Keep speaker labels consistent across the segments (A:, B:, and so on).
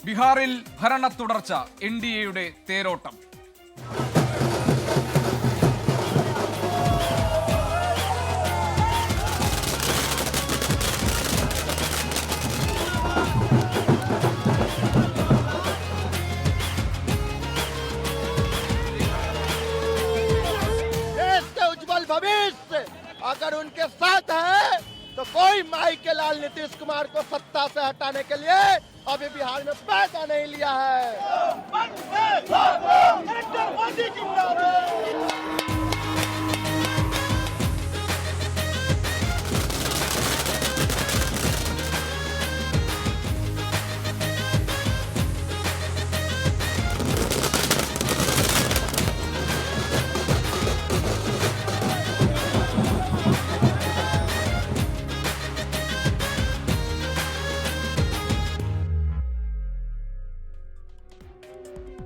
A: ബീഹാറിൽ ഭരണ തുടർച്ച എൻഡിഎയുടെ തേരോട്ടം.
B: भविष्य अगर उनके साथ है तो कोई माई के लाल नीतीश कुमार को सत्ता से हटाने के लिए अभी बिहार में पैसा नहीं लिया है।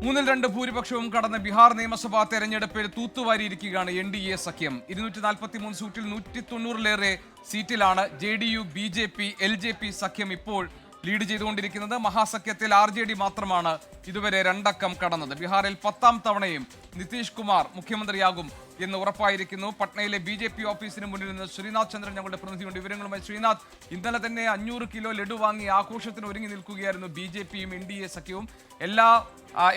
A: മൂന്നിൽ രണ്ട് ഭൂരിപക്ഷവും കടന്ന ബീഹാർ നിയമസഭാ തെരഞ്ഞെടുപ്പിൽ തൂത്തുവാരിയിരിക്കുകയാണ് എൻഡിഎ സഖ്യം. 243 സീറ്റിൽ 190-ലേറെ സീറ്റിലാണ് JDU, BJP, LJP സഖ്യം ഇപ്പോൾ ലീഡ് ചെയ്തുകൊണ്ടിരിക്കുന്നത്. മഹാസഖ്യത്തിൽ RJD മാത്രമാണ് ഇതുവരെ 2 അക്കം കടന്നത്. ബീഹാറിൽ 10ാം തവണയും നിതീഷ് കുമാർ മുഖ്യമന്ത്രിയാകും എന്ന് ഉറപ്പായിരിക്കുന്നു. പട്നയിലെ BJP ഓഫീസിന് മുന്നിൽ നിന്ന് ശ്രീനാഥ് ചന്ദ്രൻ ഞങ്ങളുടെ പ്രതിനിധിയുണ്ട്. വിവരങ്ങളുമായി ശ്രീനാഥ്, ഇന്നലെ തന്നെ 500 കിലോ ലഡു വാങ്ങി ആഘോഷത്തിന് ഒരുങ്ങി നിൽക്കുകയായിരുന്നു BJPയും NDA സഖ്യവും. എല്ലാ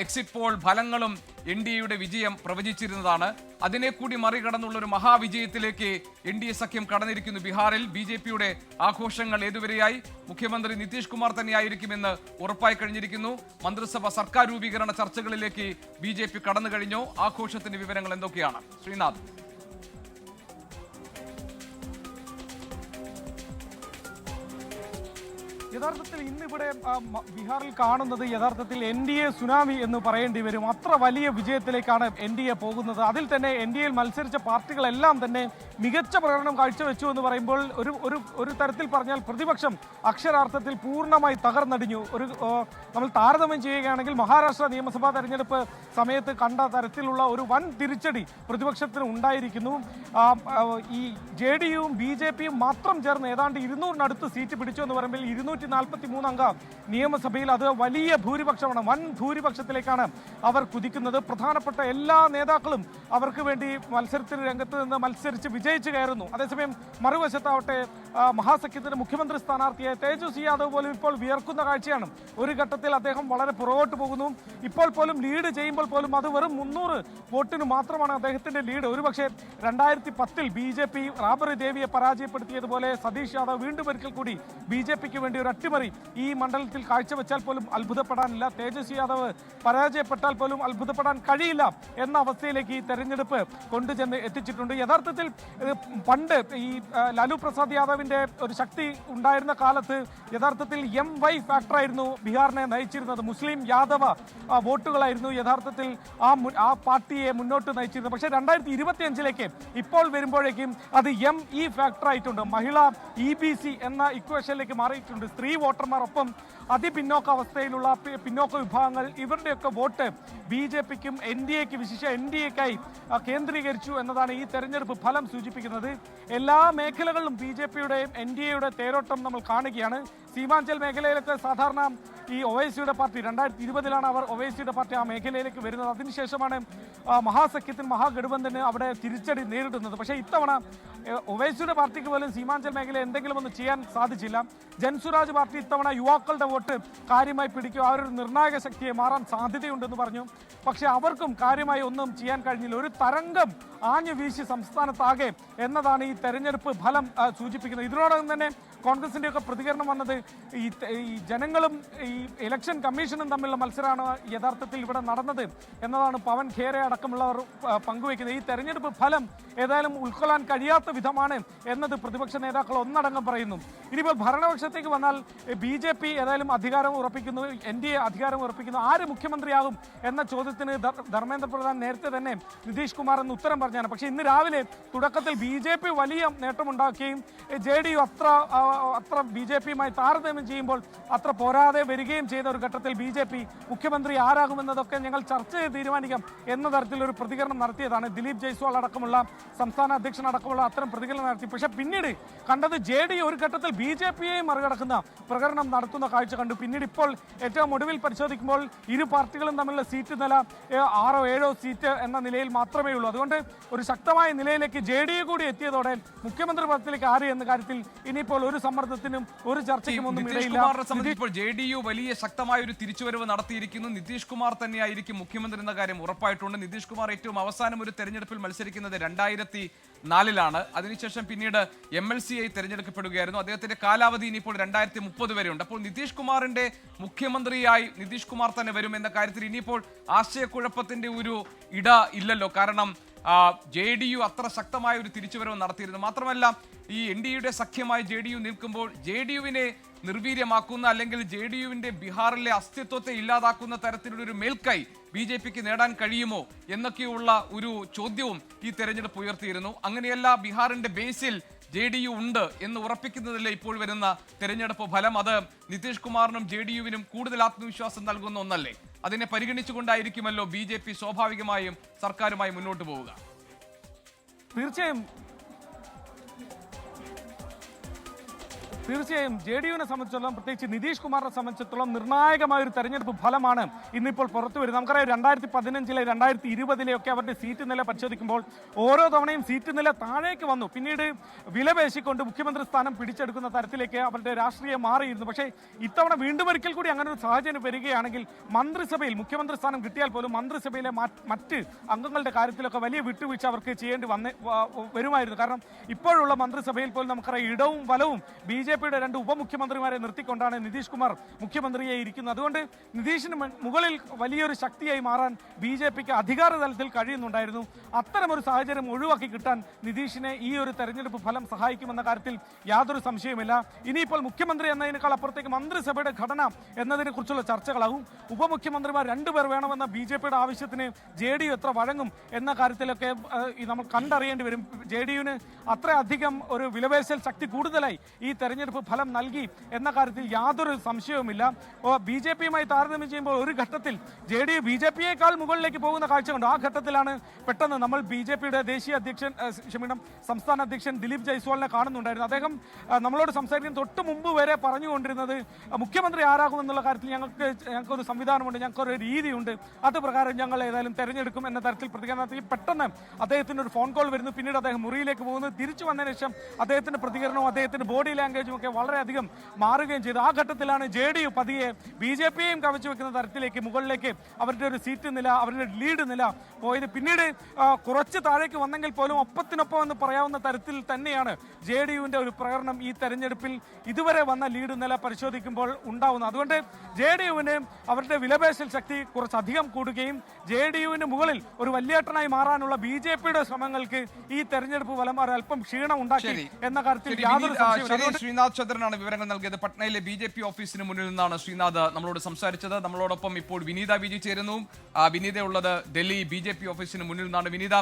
A: എക്സിറ്റ് പോൾ ഫലങ്ങളും NDAയുടെ വിജയം പ്രവചിച്ചിരുന്നതാണ്. അതിനെ കൂടി മറികടന്നുള്ള ഒരു മഹാവിജയത്തിലേക്ക് NDA സഖ്യം കടന്നിരിക്കുന്നു. ബീഹാറിൽ BJPയുടെ ആഘോഷങ്ങൾ ഏതുവരെയായി? മുഖ്യമന്ത്രി നിതീഷ് കുമാർ തന്നെയായിരിക്കുമെന്ന് ഉറപ്പായി കഴിഞ്ഞിരിക്കുന്നു. മന്ത്രിസഭ സർക്കാർ രൂപീകരണ ചർച്ചകളിലേക്ക് BJP കടന്നു കഴിഞ്ഞോ? ആഘോഷത്തിന്റെ വിവരങ്ങൾ എന്തൊക്കെയാണ് ശ്രീനാഥ്?
C: യഥാർത്ഥത്തിൽ ഇന്നിവിടെ ബീഹാറിൽ കാണുന്നത് യഥാർത്ഥത്തിൽ NDA സുനാമി എന്ന് പറയേണ്ടി വരും. അത്ര വലിയ വിജയത്തിലേക്കാണ് NDA പോകുന്നത്. അതിൽ തന്നെ NDAയിൽ മത്സരിച്ച പാർട്ടികളെല്ലാം തന്നെ മികച്ച പ്രകടനം കാഴ്ചവെച്ചു എന്ന് പറയുമ്പോൾ ഒരു തരത്തിൽ പറഞ്ഞാൽ പ്രതിപക്ഷം അക്ഷരാർത്ഥത്തിൽ പൂർണ്ണമായി തകർന്നടിഞ്ഞു. നമ്മൾ താരതമ്യം ചെയ്യുകയാണെങ്കിൽ മഹാരാഷ്ട്ര നിയമസഭാ തെരഞ്ഞെടുപ്പ് സമയത്ത് കണ്ട തരത്തിലുള്ള ഒരു വൻ തിരിച്ചടി പ്രതിപക്ഷത്തിന് ഉണ്ടായിരിക്കുന്നു. ഈ JDUവും BJPയും മാത്രം ചേർന്ന് ഏതാണ്ട് 200-നടുത്ത് സീറ്റ് പിടിച്ചു എന്ന് പറയുമ്പോൾ 243 അംഗ നിയമസഭയിൽ അത് വലിയ ഭൂരിപക്ഷമാണ്. വൻ ഭൂരിപക്ഷത്തിലേക്കാണ് അവർ കുതിക്കുന്നത്. പ്രധാനപ്പെട്ട എല്ലാ നേതാക്കളും അവർക്ക് വേണ്ടി മത്സരത്തിന് രംഗത്ത് നിന്ന് മത്സരിച്ച് വിജയിച്ചു കയറുന്നു. അതേസമയം മറുവശത്താവട്ടെ മഹാസഖ്യത്തിന്റെ മുഖ്യമന്ത്രി സ്ഥാനാർത്ഥിയായ തേജസ്വി യാദവ് പോലും ഇപ്പോൾ വിയർക്കുന്ന കാഴ്ചയാണ്. ഒരു ഘട്ടത്തിൽ അദ്ദേഹം വളരെ പുറകോട്ട് പോകുന്നു. ഇപ്പോൾ പോലും ലീഡ് ചെയ്യുമ്പോൾ പോലും അത് വെറും 300 വോട്ടിന് മാത്രമാണ് അദ്ദേഹത്തിന്റെ ലീഡ്. ഒരുപക്ഷെ 2010-ൽ BJP റാബറി ദേവിയെ പരാജയപ്പെടുത്തിയതുപോലെ സതീഷ് യാദവ് വീണ്ടും ഒരിക്കൽ കൂടി BJPക്ക് വേണ്ടി ഒരു അട്ടിമറി ഈ മണ്ഡലത്തിൽ കാഴ്ചവെച്ചാൽ പോലും അത്ഭുതപ്പെടാനില്ല. തേജസ്വി യാദവ് പരാജയപ്പെട്ടാൽ പോലും അത്ഭുതപ്പെടാൻ കഴിയില്ല എന്ന അവസ്ഥയിലേക്ക് ഈ തെരഞ്ഞെടുപ്പ് കൊണ്ടുചെന്ന് എത്തിച്ചിട്ടുണ്ട്. യഥാർത്ഥത്തിൽ പണ്ട് ഈ ലാലു പ്രസാദ് യാദവിന്റെ ഒരു ശക്തി ഉണ്ടായിരുന്ന കാലത്ത് യഥാർത്ഥത്തിൽ MY ഫാക്ടറായിരുന്നു ബീഹാറിനെ നയിച്ചിരുന്നത്. മുസ്ലിം യാദവ വോട്ടുകളായിരുന്നു യഥാർത്ഥത്തിൽ ആ പാർട്ടിയെ മുന്നോട്ട് നയിച്ചിരുന്നത്. പക്ഷേ 2025-ലേക്ക് ഇപ്പോൾ വരുമ്പോഴേക്കും അത് ME ഫാക്ടറായിട്ടുണ്ട്. മഹിളാ EBC എന്ന ഇക്വേഷനിലേക്ക് മാറിയിട്ടുണ്ട്. സ്ത്രീ വോട്ടർമാരൊപ്പം അതിപിന്നോക്ക അവസ്ഥയിലുള്ള പിന്നോക്ക വിഭാഗങ്ങൾ ഇവരുടെയൊക്കെ വോട്ട് BJPക്കും NDAക്ക് വിശേഷ NDAക്കായി കേന്ദ്രീകരിച്ചു എന്നതാണ് ഈ തെരഞ്ഞെടുപ്പ് ഫലം സൂചിപ്പിക്കുന്നത്. എല്ലാ മേഖലകളിലും BJPയുടെ NDAയുടെ തേരോട്ടം നമ്മൾ കാണുകയാണ്. സീമാഞ്ചൽ മേഖലയിലൊക്കെ സാധാരണ ഈ ഒവൈസിയുടെ പാർട്ടി 2020-ലാണ് അവർ ഒവൈസിയുടെ പാർട്ടി ആ മേഖലയിലേക്ക് വരുന്നത്. അതിനുശേഷമാണ് മഹാസഖ്യത്തിന് മഹാഗഠബന്ധന് അവിടെ തിരിച്ചടി നേരിടുന്നത്. പക്ഷേ ഇത്തവണ ഒവൈസിയുടെ പാർട്ടിക്ക് പോലും സീമാഞ്ചൽ മേഖല എന്തെങ്കിലും ഒന്ന് ചെയ്യാൻ സാധിച്ചില്ല. ജൻസുരാജ് പാർട്ടി ഇത്തവണ യുവാക്കളുടെ വോട്ട് കാര്യമായി പിടിക്കും, അവരൊരു നിർണായക ശക്തിയെ മാറാൻ സാധ്യതയുണ്ടെന്ന് പറഞ്ഞു. പക്ഷേ അവർക്കും കാര്യമായി ഒന്നും ചെയ്യാൻ കഴിഞ്ഞില്ല. ഒരു തരംഗം ആഞ്ഞു വീശി സംസ്ഥാനത്താകെ എന്നതാണ് ഈ തെരഞ്ഞെടുപ്പ് ഫലം സൂചിപ്പിക്കുന്നത്. ഇതിനോടകം തന്നെ കോൺഗ്രസിൻ്റെയൊക്കെ പ്രതികരണം വന്നത് ഈ ജനങ്ങളും ഈ ഇലക്ഷൻ കമ്മീഷനും തമ്മിലുള്ള മത്സരമാണ് യഥാർത്ഥത്തിൽ ഇവിടെ നടന്നത് എന്നതാണ് പവൻ ഖേര അടക്കമുള്ളവർ പങ്കുവയ്ക്കുന്നത്. ഈ തെരഞ്ഞെടുപ്പ് ഫലം ഏതായാലും ഉൾക്കൊള്ളാൻ കഴിയാത്ത വിധമാണ് എന്നത് പ്രതിപക്ഷ നേതാക്കൾ ഒന്നടങ്കം പറയുന്നു. ഇനിയിപ്പോൾ ഭരണപക്ഷത്തേക്ക് വന്നാൽ BJP ഏതായാലും അധികാരം ഉറപ്പിക്കുന്നു, NDA അധികാരം ഉറപ്പിക്കുന്നു. ആര് മുഖ്യമന്ത്രിയാകും എന്ന ചോദ്യത്തിന് ധർമ്മേന്ദ്ര പ്രധാൻ നേരത്തെ തന്നെ നിതീഷ് കുമാർ എന്ന് ഉത്തരം പറഞ്ഞാണ്. പക്ഷേ ഇന്ന് രാവിലെ തുടക്കത്തിൽ BJP വലിയ നേട്ടമുണ്ടാക്കുകയും JDU അത്ര അത്ര BJP-യുമായി താരതമ്യം ചെയ്യുമ്പോൾ അത്ര പോരാതെ വരികയും ചെയ്ത ഒരു ഘട്ടത്തിൽ BJP മുഖ്യമന്ത്രി ആരാകുമെന്നതൊക്കെ ഞങ്ങൾ ചർച്ച ചെയ്ത് തീരുമാനിക്കാം എന്ന തരത്തിലൊരു പ്രതികരണം നടത്തിയതാണ്. ദിലീപ് ജയ്സ്വാൾ അടക്കമുള്ള സംസ്ഥാന അധ്യക്ഷൻ അടക്കമുള്ള അത്തരം പ്രതികരണം നടത്തി. പക്ഷെ പിന്നീട് കണ്ടത് JDU ഒരു ഘട്ടത്തിൽ BJP-യെയും മറികടക്കുന്ന പ്രകടനം നടത്തുന്ന കാഴ്ച കണ്ടു. പിന്നീട് ഇപ്പോൾ ഏറ്റവും ഒടുവിൽ പരിശോധിക്കുമ്പോൾ ഇരു പാർട്ടികളും തമ്മിലുള്ള സീറ്റ് നില 6-7 സീറ്റ് എന്ന നിലയിൽ മാത്രമേ ഉള്ളൂ. അതുകൊണ്ട് ഒരു ശക്തമായ നിലയിലേക്ക് JDU കൂടി എത്തിയതോടെ മുഖ്യമന്ത്രി പദത്തിലേക്ക് ആര് എന്ന കാര്യത്തിൽ ഇനിയിപ്പോൾ ഒരു സമ്മർദ്ദത്തിനും ഒരു ചർച്ചയ്ക്കും ഒന്നും ഇടയില്ല.
A: സംബന്ധിച്ചപ്പോൾ JDU വലിയ ശക്തമായ ഒരു തിരിച്ചുവരവ് നടത്തിയിരിക്കുന്നു. നിതീഷ് കുമാർ തന്നെയായിരിക്കും മുഖ്യമന്ത്രി എന്ന കാര്യം ഉറപ്പായിട്ടുണ്ട്. നിതീഷ് കുമാർ ഏറ്റവും അവസാനം ഒരു തെരഞ്ഞെടുപ്പിൽ മത്സരിക്കുന്നത് 2004 അതിനുശേഷം പിന്നീട് MLC-ആയി തെരഞ്ഞെടുക്കപ്പെടുകയായിരുന്നു. അദ്ദേഹത്തിന്റെ കാലാവധി ഇനിയിപ്പോൾ 2030 വരെയുണ്ട്. അപ്പോൾ നിതീഷ് കുമാറിന്റെ മുഖ്യമന്ത്രിയായി നിതീഷ് കുമാർ തന്നെ വരും എന്ന കാര്യത്തിൽ ഇനിയിപ്പോൾ ആശയക്കുഴപ്പത്തിന്റെ ഒരു ഇട ഇല്ലല്ലോ. കാരണം JDU അത്ര ശക്തമായ ഒരു തിരിച്ചുവരവ് നടത്തിയിരുന്നു. മാത്രമല്ല ഈ NDA-യുടെ സഖ്യമായി JDU നിൽക്കുമ്പോൾ JDU-വിനെ നിർവീര്യമാക്കുന്ന അല്ലെങ്കിൽ JDU-വിന്റെ ബീഹാറിലെ അസ്തിത്വത്തെ ഇല്ലാതാക്കുന്ന തരത്തിലുള്ള ഒരു മേൽക്കൈ BJP-ക്ക് നേടാൻ കഴിയുമോ എന്നൊക്കെയുള്ള ഒരു ചോദ്യവും ഈ തെരഞ്ഞെടുപ്പ് ഉയർത്തിയിരുന്നു. അങ്ങനെയല്ല, ബീഹാറിന്റെ ബേസിൽ JDU ഉണ്ട് എന്ന് ഉറപ്പിക്കുന്നതിലെ ഇപ്പോൾ വരുന്ന തെരഞ്ഞെടുപ്പ് ഫലം അത് നിതീഷ് കുമാറിനും JDU-വിനും കൂടുതൽ ആത്മവിശ്വാസം നൽകുന്ന ഒന്നല്ലേ? അതിനെ പരിഗണിച്ചുകൊണ്ടായിരിക്കുമല്ലോ BJP സ്വാഭാവികമായും സർക്കാരുമായി മുന്നോട്ട് പോവുക.
C: തീർച്ചയായും JDU-വിനെ സംബന്ധിച്ചിടത്തോളം, പ്രത്യേകിച്ച് നിതീഷ് കുമാറിനെ സംബന്ധിച്ചിടത്തോളം നിർണായകമായ ഒരു തെരഞ്ഞെടുപ്പ് ഫലമാണ് ഇന്നിപ്പോൾ പുറത്തു വരുന്നത്. നമുക്കറിയാം 2015-ലെ 2020-ലെ ഒക്കെ അവരുടെ സീറ്റ് നില പരിശോധിക്കുമ്പോൾ ഓരോ തവണയും സീറ്റ് നില താഴേക്ക് വന്നു. പിന്നീട് വിലപേശിക്കൊണ്ട് മുഖ്യമന്ത്രി സ്ഥാനം പിടിച്ചെടുക്കുന്ന തരത്തിലേക്ക് അവരുടെ രാഷ്ട്രീയം മാറിയിരുന്നു. പക്ഷേ ഇത്തവണ വീണ്ടും ഒരിക്കൽ കൂടി അങ്ങനെ ഒരു സാഹചര്യം വരികയാണെങ്കിൽ മന്ത്രിസഭയിൽ മുഖ്യമന്ത്രി സ്ഥാനം കിട്ടിയാൽ പോലും മന്ത്രിസഭയിലെ മറ്റ് അംഗങ്ങളുടെ കാര്യത്തിലൊക്കെ വലിയ വിട്ടുവീഴ്ച അവർക്ക് ചെയ്യേണ്ടി വരുമായിരുന്നു. കാരണം ഇപ്പോഴുള്ള മന്ത്രിസഭയിൽ പോലും നമുക്കറിയാം ഇടവും വലവും BJP-യുടെ 2 ഉപമുഖ്യമന്ത്രിമാരെ നിർത്തിക്കൊണ്ടാണ് നിതീഷ് കുമാർ മുഖ്യമന്ത്രിയെ ഇരിക്കുന്നത്. അതുകൊണ്ട് നിതീഷിന് മുകളിൽ വലിയൊരു ശക്തിയായി മാറാൻ BJP-ക്ക് അധികാര തലത്തിൽ കഴിയുന്നുണ്ടായിരുന്നു. അത്തരമൊരു സാഹചര്യം ഒഴിവാക്കി കിട്ടാൻ നിതീഷിനെ ഈ ഒരു തെരഞ്ഞെടുപ്പ് ഫലം സഹായിക്കുമെന്ന കാര്യത്തിൽ യാതൊരു സംശയവുമില്ല. ഇനിയിപ്പോൾ മുഖ്യമന്ത്രി എന്നതിനേക്കാൾ അപ്പുറത്തേക്ക് മന്ത്രിസഭയുടെ ഘടന എന്നതിനെ കുറിച്ചുള്ള ചർച്ചകളാകും. ഉപമുഖ്യമന്ത്രിമാർ 2 പേർ വേണമെന്ന BJP-യുടെ ആവശ്യത്തിന് JDU എത്ര വഴങ്ങും എന്ന കാര്യത്തിലൊക്കെ നമ്മൾ കണ്ടറിയേണ്ടി വരും. JDU-ന് അത്രയധികം ഒരു വിലപേശൽ ശക്തി കൂടുതലായി ഈ തെരഞ്ഞെടുപ്പ് ഫലം നൽകി എന്ന കാര്യത്തിൽ യാതൊരു സംശയവുമില്ല. BJP-യുമായി താരതമ്യം ചെയ്യുമ്പോൾ ഒരു ഘട്ടത്തിൽ JDU BJP-യേക്കാൾ മുകളിലേക്ക് പോകുന്ന കാഴ്ച കണ്ടു. ആ ഘട്ടത്തിലാണ് പെട്ടെന്ന് നമ്മൾ BJP-യുടെ സംസ്ഥാന അധ്യക്ഷൻ ദിലീപ് ജയ്സ്വാളിനെ കാണുന്നുണ്ടായിരുന്നു. അദ്ദേഹം നമ്മളോട് സംസാരിക്കുന്ന തൊട്ട് മുമ്പ് വരെ പറഞ്ഞുകൊണ്ടിരുന്നത് മുഖ്യമന്ത്രി ആരാകുമെന്നുള്ള കാര്യത്തിൽ ഞങ്ങൾക്കൊരു സംവിധാനമുണ്ട്, ഞങ്ങൾക്കൊരു രീതിയുണ്ട്, അത് പ്രകാരം ഞങ്ങൾ ഏതായാലും തെരഞ്ഞെടുക്കും എന്ന തരത്തിൽ പ്രതികരണം നടത്തി. പെട്ടെന്ന് അദ്ദേഹത്തിന് ഒരു ഫോൺ കോൾ വരുന്നു. പിന്നീട് അദ്ദേഹം മുറിയിലേക്ക് പോകുന്നു. തിരിച്ചു വന്നതിന് ശേഷം അദ്ദേഹത്തിന്റെ പ്രതികരണവും അദ്ദേഹത്തിന്റെ ബോഡി ലാംഗ്വേജും ഒക്കെ വളരെയധികം മാറുകയും ചെയ്തു. ആ ഘട്ടത്തിലാണ് JDU പതിയെ BJP-യെയും കവച്ചു വെക്കുന്ന തരത്തിലേക്ക് മുകളിലേക്ക് അവരുടെ ഒരു സീറ്റ് നില, അവരുടെ ലീഡ് നില പോയത്. പിന്നീട് കുറച്ച് താഴേക്ക് വന്നെങ്കിൽ പോലും ഒപ്പത്തിനൊപ്പം എന്ന് പറയാവുന്ന തരത്തിൽ തന്നെയാണ് JDU-വിന്റെ ഒരു പ്രകടനം ഈ തെരഞ്ഞെടുപ്പിൽ ഇതുവരെ വന്ന ലീഡ് നില പരിശോധിക്കുമ്പോൾ ഉണ്ടാവുന്നത്. അതുകൊണ്ട് JDU-വിന് അവരുടെ വിലപേശൽ ശക്തി കുറച്ചധികം കൂടുകയും JDU-വിന് മുകളിൽ ഒരു വലിയേട്ടനായി മാറാനുള്ള BJP-യുടെ ശ്രമങ്ങൾക്ക് ഈ തെരഞ്ഞെടുപ്പ് ഫലം അല്പം ക്ഷീണം ഉണ്ടാക്കി എന്ന കാര്യത്തിൽ യാതൊരു സംശയവും.
A: ശ്രീനാഥ് ചന്ദ്രനാണ് വിവരങ്ങൾ നൽകിയത്. പട്നയിലെ BJP ഓഫീസിന് മുന്നിൽ നിന്നാണ് ശ്രീനാഥ് നമ്മളോട് സംസാരിച്ചത്. നമ്മളോടൊപ്പം ഇപ്പോൾ വിനീത വിജി ചേരുന്നു. വിനീത ഉള്ളത് ഡൽഹി BJP ഓഫീസിന് മുന്നിൽ നിന്നാണ്. വിനീത,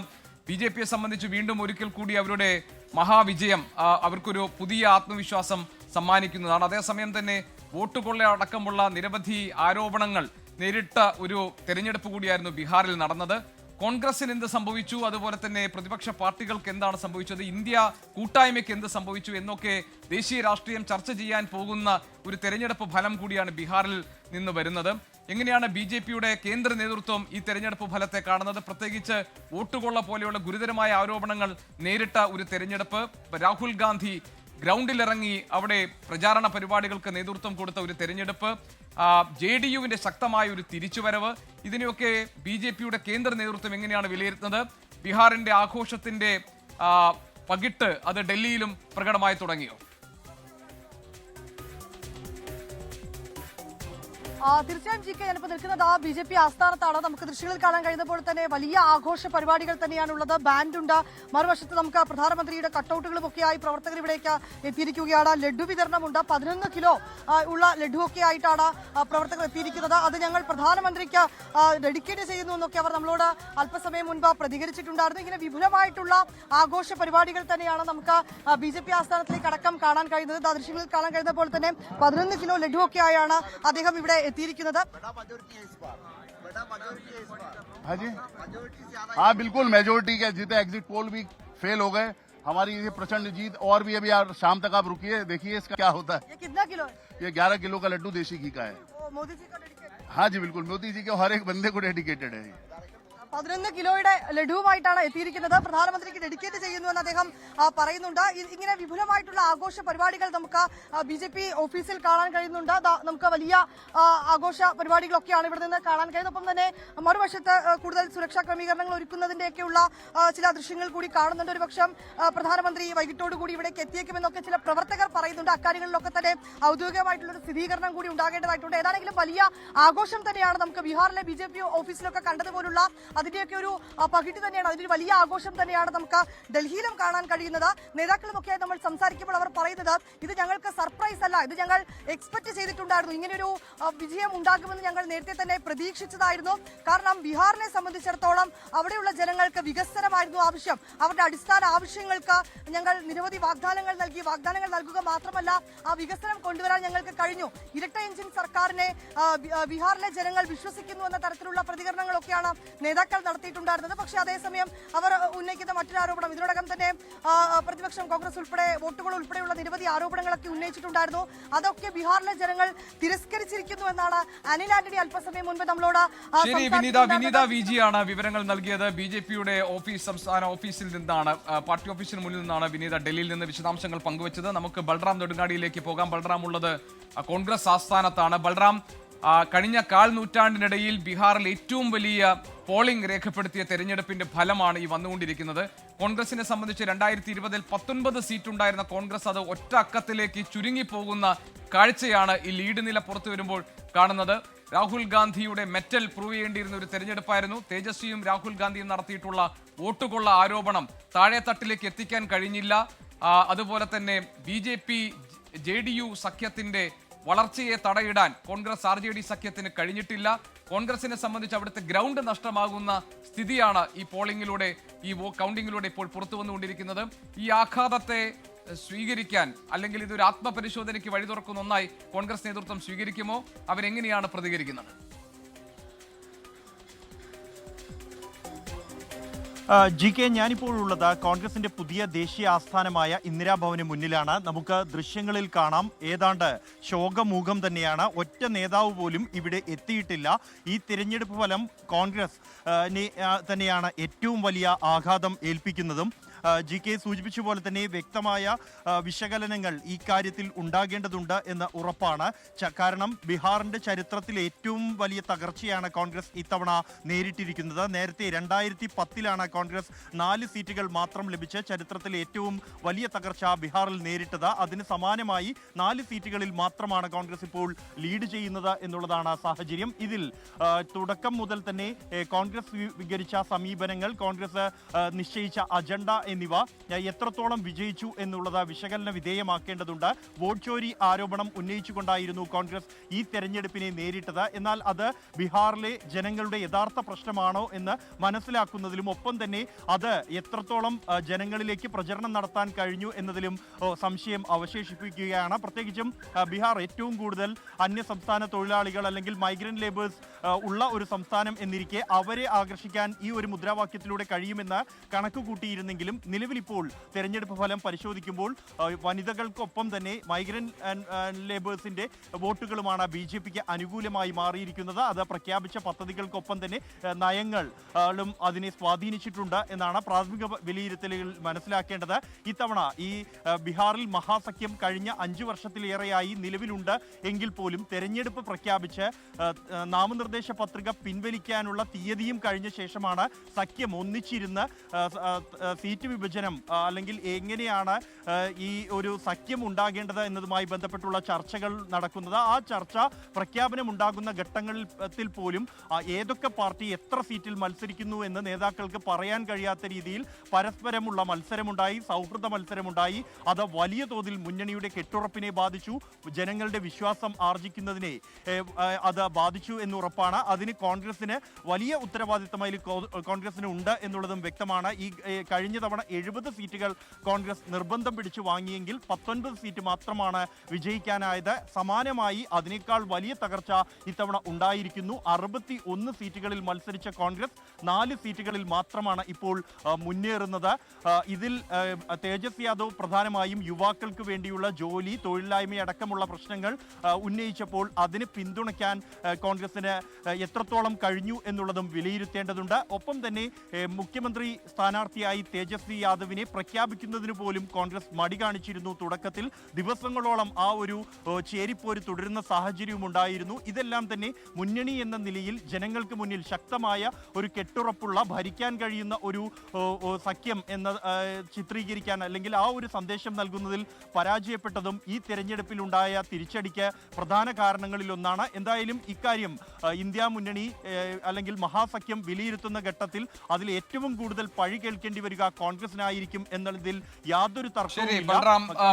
A: BJP-യെ സംബന്ധിച്ച് വീണ്ടും ഒരിക്കൽ കൂടി അവരുടെ മഹാവിജയം അവർക്കൊരു പുതിയ ആത്മവിശ്വാസം സമ്മാനിക്കുന്നതാണ്. അതേസമയം തന്നെ വോട്ട് കൊള്ള അടക്കമുള്ള നിരവധി ആരോപണങ്ങൾ നേരിട്ട ഒരു തെരഞ്ഞെടുപ്പ് കൂടിയായിരുന്നു ബീഹാറിൽ നടന്നത്. കോൺഗ്രസിന് എന്ത് സംഭവിച്ചു, അതുപോലെ തന്നെ പ്രതിപക്ഷ പാർട്ടികൾക്ക് എന്താണ് സംഭവിച്ചത്, ഇന്ത്യ കൂട്ടായ്മയ്ക്ക് എന്ത് സംഭവിച്ചു എന്നൊക്കെ ദേശീയ രാഷ്ട്രീയം ചർച്ച ചെയ്യാൻ പോകുന്ന ഒരു തെരഞ്ഞെടുപ്പ് ഫലം കൂടിയാണ് ബീഹാറിൽ നിന്ന് വരുന്നത്. എങ്ങനെയാണ് BJP-യുടെ കേന്ദ്ര നേതൃത്വം ഈ തെരഞ്ഞെടുപ്പ് ഫലത്തെ കാണുന്നത്? പ്രത്യേകിച്ച് വോട്ടുകൊള്ള പോലെയുള്ള ഗുരുതരമായ ആരോപണങ്ങൾ നേരിട്ട ഒരു തെരഞ്ഞെടുപ്പ്, രാഹുൽ ഗാന്ധി ഗ്രൗണ്ടിലിറങ്ങി അവിടെ പ്രചാരണ പരിപാടികൾക്ക് നേതൃത്വം കൊടുത്ത ഒരു തെരഞ്ഞെടുപ്പ്, JDU-വിന്റെ ശക്തമായ ഒരു തിരിച്ചുവരവ്, ഇതിനെയൊക്കെ BJP-യുടെ കേന്ദ്ര നേതൃത്വം എങ്ങനെയാണ് വിലയിരുത്തുന്നത്? ബീഹാറിന്റെ ആഘോഷത്തിന്റെ പകിട്ട് അത് ഡൽഹിയിലും പ്രകടമായി തുടങ്ങിയോ?
D: തീർച്ചയായും ജി കെ ഞാനിപ്പോൾ നിൽക്കുന്നത് BJP ആസ്ഥാനത്താണ്. നമുക്ക് ദൃശ്യങ്ങളിൽ കാണാൻ കഴിയുന്ന പോലെ തന്നെ വലിയ ആഘോഷ പരിപാടികൾ തന്നെയാണുള്ളത്. ബാൻഡുണ്ട്, മറുവശത്ത് നമുക്ക് പ്രധാനമന്ത്രിയുടെ കട്ടൌട്ടുകളും ഒക്കെയായി പ്രവർത്തകർ ഇവിടേക്ക് എത്തിയിരിക്കുകയാണ്. ലഡു വിതരണമുണ്ട്. 11 കിലോ ഉള്ള ലഡു ഒക്കെ ആയിട്ടാണ് പ്രവർത്തകർ എത്തിയിരിക്കുന്നത്. അത് ഞങ്ങൾ പ്രധാനമന്ത്രിക്ക് ഡെഡിക്കേറ്റ് ചെയ്യുന്നു എന്നൊക്കെ അവർ നമ്മളോട് അല്പസമയം മുൻപ് പ്രതികരിച്ചിട്ടുണ്ടായിരുന്നു. ഇങ്ങനെ വിപുലമായിട്ടുള്ള ആഘോഷ പരിപാടികൾ തന്നെയാണ് നമുക്ക് BJP ആസ്ഥാനത്തിലേക്ക് അടക്കം കാണാൻ കഴിയുന്നത്. ദൃശ്യങ്ങളിൽ കാണാൻ കഴിയുന്ന പോലെ തന്നെ 11 കിലോ ലഡു ഒക്കെ ആയാണ് അദ്ദേഹം ഇവിടെ എത്തിയിരിക്കുന്നത്.
E: हाँ जी, हाँ बिल्कुल मेजोरिटी के जीते। एग्जिट पोल भी फेल हो गए। हमारी ये प्रचंड जीत और भी अभी यार शाम तक आप रुकिए, देखिए इसका क्या होता है।
D: ये कितना किलो है?
E: ये 11 किलो का लड्डू देसी घी का है।
D: मोदी जी का डेडिकेट?
E: हाँ जी बिल्कुल, मोदी जी के हर एक बंदे को डेडिकेटेड है।
D: 11 കിലോയുടെ ലഡുവുമായിട്ടാണ് എത്തിയിരിക്കുന്നത്. പ്രധാനമന്ത്രിക്ക് ഡെഡിക്കേറ്റ് ചെയ്യുന്നുവെന്ന് അദ്ദേഹം പറയുന്നുണ്ട്. ഇങ്ങനെ വിപുലമായിട്ടുള്ള ആഘോഷ പരിപാടികൾ നമുക്ക് BJP ഓഫീസിൽ കാണാൻ കഴിയുന്നുണ്ട്. നമുക്ക് വലിയ ആഘോഷ പരിപാടികളൊക്കെയാണ് ഇവിടെ നിന്ന് കാണാൻ കഴിയുന്നത്. ഒപ്പം തന്നെ മറുവശത്ത് കൂടുതൽ സുരക്ഷാ ക്രമീകരണങ്ങൾ ഒരുക്കുന്നതിന്റെയൊക്കെയുള്ള ചില ദൃശ്യങ്ങൾ കൂടി കാണുന്നുണ്ട്. ഒരു പക്ഷം പ്രധാനമന്ത്രി വൈകിട്ടോടുകൂടി ഇവിടേക്ക് എത്തിയേക്കുമെന്നൊക്കെ ചില പ്രവർത്തകർ പറയുന്നുണ്ട്. അക്കാര്യങ്ങളിലൊക്കെ തന്നെ ഔദ്യോഗികമായിട്ടുള്ള ഒരു സ്ഥിരീകരണം കൂടി ഉണ്ടാകേണ്ടതായിട്ടുണ്ട്. ഏതാണെങ്കിലും വലിയ ആഘോഷം തന്നെയാണ് നമുക്ക് ബീഹാറിലെ BJP ഓഫീസിലൊക്കെ കണ്ടതുപോലുള്ള അതിന്റെയൊക്കെ ഒരു പകിട്ട് തന്നെയാണ്. അതിന്റെ വലിയ ആഘോഷം തന്നെയാണ് നമുക്ക് ഡൽഹിയിലും കാണാൻ കഴിയുന്നത്. നേതാക്കളുമൊക്കെ നമ്മൾ സംസാരിക്കുമ്പോൾ അവർ പറയുന്നത് ഇത് ഞങ്ങൾക്ക് സർപ്രൈസ് അല്ല, ഇത് ഞങ്ങൾ എക്സ്പെക്ട് ചെയ്തിട്ടുണ്ടായിരുന്നു. ഇങ്ങനെയൊരു വിജയം ഉണ്ടാകുമെന്ന് ഞങ്ങൾ നേരത്തെ തന്നെ പ്രതീക്ഷിച്ചതായിരുന്നു. കാരണം ബീഹാറിനെ സംബന്ധിച്ചിടത്തോളം അവിടെയുള്ള ജനങ്ങൾക്ക് വികസനമായിരുന്നു ആവശ്യം. അവരുടെ അടിസ്ഥാന ആവശ്യങ്ങൾക്ക് ഞങ്ങൾ നിരവധി വാഗ്ദാനങ്ങൾ നൽകി. വാഗ്ദാനങ്ങൾ നൽകുക മാത്രമല്ല, ആ വികസനം കൊണ്ടുവരാൻ ഞങ്ങൾക്ക് കഴിഞ്ഞു. ഇരട്ട എഞ്ചിൻ സർക്കാരിനെ ബീഹാറിലെ ജനങ്ങൾ വിശ്വസിക്കുന്നു എന്ന തരത്തിലുള്ള പ്രതികരണങ്ങളൊക്കെയാണ് നേതാക്കൾ നടത്തിയിട്ടുണ്ടായിരുന്നത്. പക്ഷേ അതേസമയം അവർ ഉന്നയിക്കുന്ന മറ്റൊരു ആരോപണം, ഇതിനോടകം തന്നെ പ്രതിപക്ഷം കോൺഗ്രസ് ഉൾപ്പെടെ വോട്ടുകൾ ഉൾപ്പെടെയുള്ള നിരവധി ആരോപണങ്ങളൊക്കെ ഉന്നയിച്ചിട്ടുണ്ടായിരുന്നു. അതൊക്കെ ബീഹാറിലെ ജനങ്ങൾ തിരസ്കരിച്ചിരിക്കുന്നു എന്നാണ് അനിൽ ആന്റണി അല്പസമയം മുൻപ് നമ്മളോട്
A: ശരി. വിനീത VG ആണ് വിവരങ്ങൾ നൽകിയത്. BJPയുടെ സംസ്ഥാന ഓഫീസിൽ നിന്നാണ്, പാർട്ടി ഓഫീസിന് മുന്നിൽ നിന്നാണ് വിനീത ഡൽഹിയിൽ നിന്ന് വിശദാംശങ്ങൾ പങ്കുവച്ചത്. നമുക്ക് ബൽറാം നെടുങ്ങാടിയിലേക്ക് പോകാം. ബൽറാം ഉള്ളത് കോൺഗ്രസ് ആസ്ഥാനത്താണ്. ബൽറാം, കഴിഞ്ഞ കാൽ നൂറ്റാണ്ടിനിടയിൽ ബീഹാറിൽ ഏറ്റവും വലിയ പോളിംഗ് രേഖപ്പെടുത്തിയ തെരഞ്ഞെടുപ്പിന്റെ ഫലമാണ് ഈ വന്നുകൊണ്ടിരിക്കുന്നത്. കോൺഗ്രസിനെ സംബന്ധിച്ച് 2020 19 സീറ്റ് ഉണ്ടായിരുന്ന കോൺഗ്രസ് അത് ഒറ്റ അക്കത്തിലേക്ക് ചുരുങ്ങിപ്പോകുന്ന കാഴ്ചയാണ് ഈ ലീഡ് നില പുറത്തു വരുമ്പോൾ കാണുന്നത്. രാഹുൽ ഗാന്ധിയുടെ മെറ്റൽ പ്രൂവ് ചെയ്യേണ്ടിയിരുന്ന ഒരു തെരഞ്ഞെടുപ്പായിരുന്നു. തേജസ്വിയും രാഹുൽ ഗാന്ധിയും നടത്തിയിട്ടുള്ള വോട്ടുകൊള്ള ആരോപണം താഴെത്തട്ടിലേക്ക് എത്തിക്കാൻ കഴിഞ്ഞില്ല. അതുപോലെ തന്നെ BJP JDU സഖ്യത്തിന്റെ വളർച്ചയെ തടയിടാൻ കോൺഗ്രസ് RJD സഖ്യത്തിന് കഴിഞ്ഞിട്ടില്ല. കോൺഗ്രസിനെ സംബന്ധിച്ച് അവിടുത്തെ ഗ്രൗണ്ട് നഷ്ടമാകുന്ന സ്ഥിതിയാണ് ഈ പോളിംഗിലൂടെ, ഈ കൗണ്ടിങ്ങിലൂടെ ഇപ്പോൾ പുറത്തു വന്നുകൊണ്ടിരിക്കുന്നത്. ഈ ആഘാതത്തെ സ്വീകരിക്കാൻ, അല്ലെങ്കിൽ ഇതൊരു ആത്മപരിശോധനയ്ക്ക് വഴി തുറക്കുന്ന ഒന്നായി കോൺഗ്രസ് നേതൃത്വം സ്വീകരിക്കുമോ? അവരെങ്ങനെയാണ് പ്രതികരിക്കുന്നത്?
F: GK, ഞാനിപ്പോൾ ഉള്ളത് കോൺഗ്രസിന്റെ പുതിയ ദേശീയ ആസ്ഥാനമായ ഇന്ദിരാഭവന് മുന്നിലാണ്. നമുക്ക് ദൃശ്യങ്ങളിൽ കാണാം, ഏതാണ്ട് ശോകമൂഖം തന്നെയാണ്. ഒറ്റ നേതാവ് പോലും ഇവിടെ എത്തിയിട്ടില്ല. ഈ തിരഞ്ഞെടുപ്പ് ഫലം കോൺഗ്രസ് തന്നെയാണ് ഏറ്റവും വലിയ ആഘാതം ഏൽപ്പിക്കുന്നതും. GK സൂചിപ്പിച്ച പോലെ തന്നെ വ്യക്തമായ വിശകലനങ്ങൾ ഈ കാര്യത്തിൽ ഉണ്ടാകേണ്ടതുണ്ട് എന്ന് ഉറപ്പാണ്. കാരണം ബീഹാറിന്റെ ചരിത്രത്തിൽ ഏറ്റവും വലിയ തകർച്ചയാണ് കോൺഗ്രസ് ഇത്തവണ നേരിട്ടിരിക്കുന്നത്. നേരത്തെ 2010 കോൺഗ്രസ് 4 സീറ്റുകൾ മാത്രം ലഭിച്ച് ചരിത്രത്തിൽ ഏറ്റവും വലിയ തകർച്ച ബീഹാറിൽ നേരിട്ടത്. അതിന് സമാനമായി 4 സീറ്റുകളിൽ മാത്രമാണ് കോൺഗ്രസ് ഇപ്പോൾ ലീഡ് ചെയ്യുന്നത് എന്നുള്ളതാണ് സാഹചര്യം. ഇതിൽ തുടക്കം മുതൽ തന്നെ കോൺഗ്രസ് സ്വീകരിച്ച സമീപനങ്ങൾ, കോൺഗ്രസ് നിശ്ചയിച്ച അജണ്ട എന്നിവ എത്രത്തോളം വിജയിച്ചു എന്നുള്ളത് വിശകലന വിധേയമാക്കേണ്ടതുണ്ട്. വോട്ട് ചോരി ആരോപണം ഉന്നയിച്ചുകൊണ്ടായിരുന്നു കോൺഗ്രസ് ഈ തെരഞ്ഞെടുപ്പിനെ നേരിട്ടത്. എന്നാൽ അത് ബീഹാറിലെ ജനങ്ങളുടെ യഥാർത്ഥ പ്രശ്നമാണോ എന്ന് മനസ്സിലാക്കുന്നതിലും ഒപ്പം തന്നെ അത് എത്രത്തോളം ജനങ്ങളിലേക്ക് പ്രചരണം നടത്താൻ കഴിഞ്ഞു എന്നതിലും സംശയം അവശേഷിപ്പിക്കുകയാണ്. പ്രത്യേകിച്ചും ബീഹാർ ഏറ്റവും കൂടുതൽ അന്യ സംസ്ഥാന തൊഴിലാളികൾ അല്ലെങ്കിൽ മൈഗ്രന്റ് ലേബേഴ്സ് ഉള്ള ഒരു സംസ്ഥാനം എന്നിരിക്കെ അവരെ ആകർഷിക്കാൻ ഈ ഒരു മുദ്രാവാക്യത്തിലൂടെ കഴിയുമെന്ന് കണക്ക് കൂട്ടിയിരുന്നെങ്കിലും നിലവിലിപ്പോൾ തെരഞ്ഞെടുപ്പ് ഫലം പരിശോധിക്കുമ്പോൾ വനിതകൾക്കൊപ്പം തന്നെ മൈഗ്രന്റ് ലേബേഴ്സിന്റെ വോട്ടുകളുമാണ് BJPക്ക് അനുകൂലമായി മാറിയിരിക്കുന്നത്. അത് പ്രഖ്യാപിച്ച പദ്ധതികൾക്കൊപ്പം തന്നെ നയങ്ങളും അതിനെ സ്വാധീനിച്ചിട്ടുണ്ട് എന്നാണ് പ്രാഥമിക വിലയിരുത്തലുകൾ മനസ്സിലാക്കേണ്ടത്. ഇത്തവണ ഈ ബീഹാറിൽ മഹാസഖ്യം കഴിഞ്ഞ 5 വർഷത്തിലേറെയായി നിലവിലുണ്ട് എങ്കിൽ പോലും തെരഞ്ഞെടുപ്പ് പ്രഖ്യാപിച്ച് നാമനിർദ്ദേശ പത്രിക പിൻവലിക്കാനുള്ള തീയതിയും കഴിഞ്ഞ ശേഷമാണ് സഖ്യം ഒന്നിച്ചിരുന്ന് സീറ്റ് വിഭജനം അല്ലെങ്കിൽ എങ്ങനെയാണ് ഈ ഒരു സഖ്യം ഉണ്ടാകേണ്ടത് എന്നതുമായി ബന്ധപ്പെട്ടുള്ള ചർച്ചകൾ നടക്കുന്നത്. ആ ചർച്ച പ്രഖ്യാപനം ഉണ്ടാകുന്ന ഘട്ടങ്ങളിൽ പോലും ഏതൊക്കെ പാർട്ടി എത്ര സീറ്റിൽ മത്സരിക്കുന്നു എന്ന് നേതാക്കൾക്ക് പറയാൻ കഴിയാത്ത രീതിയിൽ പരസ്പരമുള്ള മത്സരമുണ്ടായി, സൗഹൃദ മത്സരമുണ്ടായി. അത് വലിയ തോതിൽ മുന്നണിയുടെ കെട്ടുറപ്പിനെ ബാധിച്ചു, ജനങ്ങളുടെ വിശ്വാസം ആർജിക്കുന്നതിനെ അത് ബാധിച്ചു എന്നുറപ്പാണ്. അതിന് കോൺഗ്രസിന് വലിയ ഉത്തരവാദിത്തമായി കോൺഗ്രസിന് ഉണ്ട് എന്നുള്ളതും വ്യക്തമാണ്. ഈ കഴിഞ്ഞ തവണ 70 സീറ്റുകൾ കോൺഗ്രസ് നിർബന്ധം പിടിച്ചു വാങ്ങിയെങ്കിൽ 19 സീറ്റ് മാത്രമാണ് വിജയിക്കാനായത്. സമാനമായി അതിനേക്കാൾ വലിയ തകർച്ച ഇത്തവണ ഉണ്ടായിരിക്കുന്നു. 61 സീറ്റുകളിൽ മത്സരിച്ച കോൺഗ്രസ് 4 സീറ്റുകളിൽ മാത്രമാണ് ഇപ്പോൾ മുന്നേറുന്നത്. ഇതിൽ തേജസ്വി യാദവ് പ്രധാനമായും യുവാക്കൾക്ക് വേണ്ടിയുള്ള ജോലി, തൊഴിലില്ലായ്മയടക്കമുള്ള പ്രശ്നങ്ങൾ ഉന്നയിച്ചപ്പോൾ അതിന് പിന്തുണയ്ക്കാൻ കോൺഗ്രസിന് എത്രത്തോളം കഴിഞ്ഞു എന്നുള്ളതും വിലയിരുത്തേണ്ടതുണ്ട്. ഒപ്പം തന്നെ മുഖ്യമന്ത്രി സ്ഥാനാർത്ഥിയായി തേജസ്വി യാദവിനെ പ്രഖ്യാപിക്കുന്നതിന് പോലും കോൺഗ്രസ് മടി കാണിച്ചിരുന്നു. തുടക്കത്തിൽ ദിവസങ്ങളോളം ആ ഒരു ചേരിപ്പോര് തുടരുന്ന സാഹചര്യവും ഉണ്ടായിരുന്നു. ഇതെല്ലാം തന്നെ മുന്നണി എന്ന നിലയിൽ ജനങ്ങൾക്ക് മുന്നിൽ ശക്തമായ ഒരു കെട്ടുറപ്പുള്ള, ഭരിക്കാൻ കഴിയുന്ന ഒരു സഖ്യം എന്ന ചിത്രീകരിക്കാൻ അല്ലെങ്കിൽ ആ ഒരു സന്ദേശം നൽകുന്നതിൽ പരാജയപ്പെട്ടതും ഈ തെരഞ്ഞെടുപ്പിലുണ്ടായ തിരിച്ചടിക്ക് പ്രധാന കാരണങ്ങളിലൊന്നാണ്. എന്തായാലും ഇക്കാര്യം ഇന്ത്യ മുന്നണി അല്ലെങ്കിൽ മഹാസഖ്യം വിലയിരുത്തുന്ന ഘട്ടത്തിൽ അതിൽ ഏറ്റവും കൂടുതൽ പഴി കേൾക്കേണ്ടി വരിക കോൺഗ്രസിനായിരിക്കും എന്നതിൽ യാതൊരു തർക്കവുമില്ല.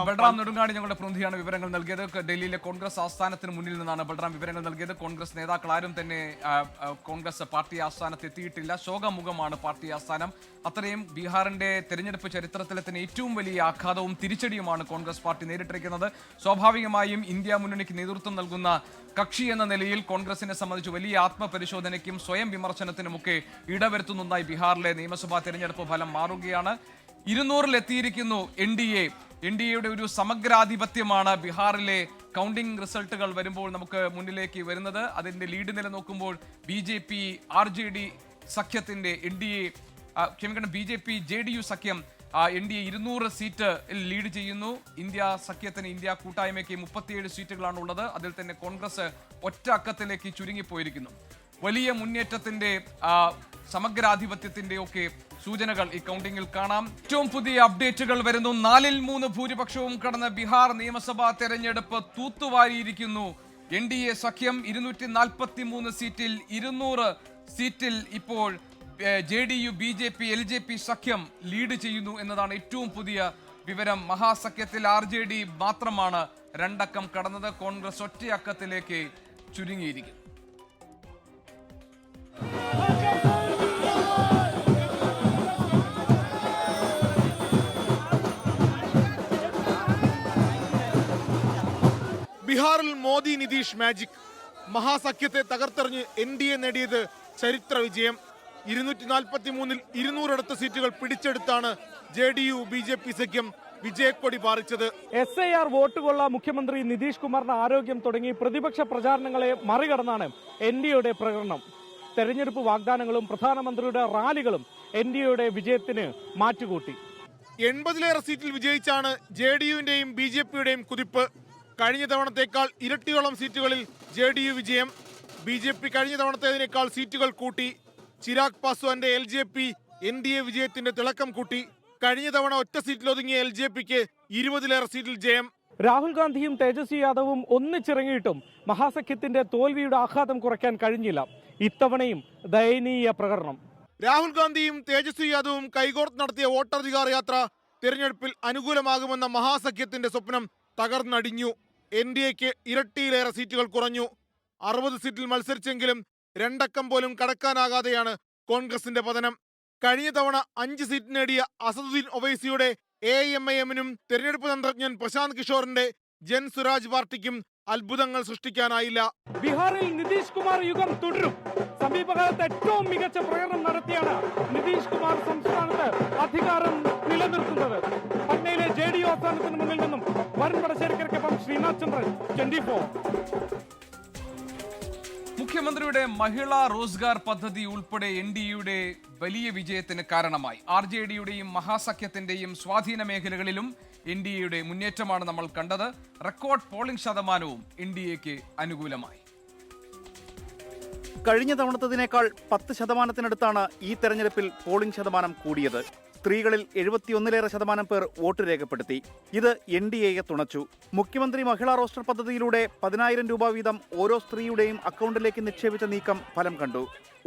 A: ബൽറാം നെടുങ്ങാടി ഞങ്ങളുടെ പ്രതിനിധിയാണ് വിവരങ്ങൾ നൽകിയത്. ഡൽഹിയിലെ കോൺഗ്രസ് ആസ്ഥാനത്തിന് മുന്നിൽ നിന്നാണ് ബൽറാം വിവരങ്ങൾ നൽകിയത്. കോൺഗ്രസ് നേതാക്കൾ ആരും തന്നെ കോൺഗ്രസ് പാർട്ടി ആസ്ഥാനത്ത് എത്തിയിട്ടില്ല. ശോകമുഖമാണ് പാർട്ടി ആസ്ഥാനം. അത്രയും ബീഹാറിന്റെ തെരഞ്ഞെടുപ്പ് ചരിത്രത്തിലെ തന്നെ ഏറ്റവും വലിയ ആഘാതവും തിരിച്ചടിയുമാണ് കോൺഗ്രസ് പാർട്ടി നേരിട്ടിരിക്കുന്നത്. സ്വാഭാവികമായും ഇന്ത്യ മുന്നണിക്ക് നേതൃത്വം നൽകുന്ന കക്ഷി എന്ന നിലയിൽ കോൺഗ്രസിനെ സംബന്ധിച്ച് വലിയ ആത്മപരിശോധനയ്ക്കും സ്വയം വിമർശനത്തിനുമൊക്കെ ഇടവരുത്തുന്നതായി ബീഹാറിലെ നിയമസഭാ തെരഞ്ഞെടുപ്പ് ഫലം മാറുകയാണ്. 200-ൽ എത്തിയിരിക്കുന്നു എൻ ഡി എയുടെ ഒരു സമഗ്രാധിപത്യമാണ് ബീഹാറിലെ കൗണ്ടിംഗ് റിസൾട്ടുകൾ വരുമ്പോൾ നമുക്ക് മുന്നിലേക്ക് വരുന്നത്. അതിന്റെ ലീഡ് നില നോക്കുമ്പോൾ BJP RJD സഖ്യത്തിന്റെ BJP JDU സഖ്യം NDA 200 സീറ്റ് ലീഡ് ചെയ്യുന്നു. ഇന്ത്യ കൂട്ടായ്മയ്ക്ക് 37 സീറ്റുകളാണ് ഉള്ളത്. അതിൽ തന്നെ കോൺഗ്രസ് ഒറ്റ അക്കത്തിലേക്ക് ചുരുങ്ങിപ്പോയിരിക്കുന്നു. വലിയ മുന്നേറ്റത്തിന്റെ സമഗ്രാധിപത്യത്തിന്റെ ഒക്കെ സൂചനകൾ ഈ കൗണ്ടിങ്ങിൽ കാണാം. ഏറ്റവും പുതിയ അപ്ഡേറ്റുകൾ വരുന്നു. 4-3 ഭൂരിപക്ഷവും കടന്ന ബീഹാർ നിയമസഭാ തെരഞ്ഞെടുപ്പ് തൂത്തുവാരിയിരിക്കുന്നു. NDA സഖ്യം 243 സീറ്റിൽ 200 സീറ്റിൽ ഇപ്പോൾ JDU BJP LJP സഖ്യം ലീഡ് ചെയ്യുന്നു എന്നതാണ് ഏറ്റവും പുതിയ വിവരം. മഹാസഖ്യത്തിൽ RJD മാത്രമാണ് 2 അക്കം കടന്നത്. കോൺഗ്രസ് ഒറ്റ അക്കത്തിലേക്ക് ചുരുങ്ങിയിരിക്കുന്നു.
G: ബീഹാറിൽ മോദി നിതീഷ് മാജിക്. മഹാസഖ്യത്തെ തകർത്തെറിഞ്ഞ് NDA നേടിയത് ചരിത്ര വിജയം. 243-ൽ 200 അടുത്ത സീറ്റുകൾ പിടിച്ചെടുത്താണ് JDU BJP സഖ്യം വിജയക്കൊടി പാറിച്ചത്.
C: SIR വോട്ടുകൊള്ള മുഖ്യമന്ത്രി നിതീഷ് കുമാറിന്റെ ആരോഗ്യം തുടങ്ങി പ്രതിപക്ഷ പ്രചാരണങ്ങളെ മറികടന്നാണ് NDAയുടെ പ്രകടനം. തെരഞ്ഞെടുപ്പ് വാഗ്ദാനങ്ങളും പ്രധാനമന്ത്രിയുടെ റാലികളും NDAയുടെ വിജയത്തിന് മാറ്റുകൂട്ടി.
G: 80-ലേറെ സീറ്റിൽ വിജയിച്ചാണ് JDUവിന്റെയും BJPയുടെയും കുതിപ്പ്. കഴിഞ്ഞ തവണത്തേക്കാൾ ഇരട്ടിയോളം സീറ്റുകളിൽ JDU വിജയം. BJP കഴിഞ്ഞ തവണത്തേതിനേക്കാൾ സീറ്റുകൾ കൂട്ടി. ചിരാഗ് പാസ്വാന്റെ LJP NDA വിജയത്തിന്റെ തിളക്കം കൂട്ടി. കഴിഞ്ഞ തവണ ഒറ്റ സീറ്റിലൊതുങ്ങിയ LJPക്ക് 20-ലേറെ സീറ്റിൽ ജയം.
C: രാഹുൽ ഗാന്ധിയും തേജസ്വി യാദവും ഒന്നിച്ചിറങ്ങിയിട്ടും മഹാസഖ്യത്തിന്റെ തോൽവിയുടെ ആഘാതം കുറയ്ക്കാൻ കഴിഞ്ഞില്ല. ഇത്തവണയും ദയനീയ പ്രകടനം.
G: രാഹുൽ ഗാന്ധിയും തേജസ്വി യാദവും കൈകോർത്ത് നടത്തിയ വോട്ടധികാർ യാത്ര തെരഞ്ഞെടുപ്പിൽ അനുകൂലമാകുമെന്ന മഹാസഖ്യത്തിന്റെ സ്വപ്നം തകർന്നടിഞ്ഞു. NDAക്ക് ഇരട്ടിയിലേറെ സീറ്റുകൾ കുറഞ്ഞു. 60 സീറ്റിൽ മത്സരിച്ചെങ്കിലും 2 അക്കം പോലും കടക്കാനാകാതെയാണ് കോൺഗ്രസിന്റെ പതനം. കഴിഞ്ഞ തവണ 5 സീറ്റ് നേടിയ അസദുദ്ദീൻ ഒവൈസിയുടെ AIMIMനും തെരഞ്ഞെടുപ്പ് തന്ത്രജ്ഞൻ പ്രശാന്ത് കിഷോറിന്റെ ജൻ സുരാജ് പാർട്ടിക്കും അത്ഭുതങ്ങൾ സൃഷ്ടിക്കാനായില്ല.
C: ബീഹാറിൽ നിതീഷ് കുമാർ യുഗം തുടരും. സമീപകാലത്ത് ഏറ്റവും മികച്ച പ്രകടനം നടത്തിയാണ് നിതീഷ് കുമാർ സംസ്ഥാനത്ത് അധികാരം നിലനിർത്തുന്നത്. പട്നയിലെ JDU ആസ്ഥാനത്തിന് മുന്നിൽ നിന്നും വരുൺ വടശ്ശേരിക്കൊപ്പം ശ്രീനാഥ് ചന്ദ്രൻ, 24.
A: മുഖ്യമന്ത്രിയുടെ മഹിളാ റോസ്ഗാർ പദ്ധതി ഉൾപ്പെടെ NDAയുടെ വലിയ വിജയത്തിന് കാരണമായി. RJDയുടെയും മഹാസഖ്യത്തിന്റെയും സ്വാധീന മേഖലകളിലും NDAയുടെ മുന്നേറ്റമാണ് നമ്മൾ കണ്ടത്. റെക്കോർഡ് പോളിംഗ് ശതമാനവും NDAക്ക് അനുകൂലമായി.
H: കഴിഞ്ഞ തവണത്തതിനേക്കാൾ 10% ഈ തെരഞ്ഞെടുപ്പിൽ പോളിംഗ് ശതമാനം കൂടിയത്. സ്ത്രീകളിൽ 71% പേർ വോട്ട് രേഖപ്പെടുത്തി. ഇത് NDAയെ തുണച്ചു. മുഖ്യമന്ത്രി മഹിളാ റോസ്റ്റർ പദ്ധതിയിലൂടെ 10,000 രൂപ വീതം ഓരോ സ്ത്രീയുടെയും അക്കൗണ്ടിലേക്ക് നിക്ഷേപിച്ച നീക്കം ഫലം കണ്ടു.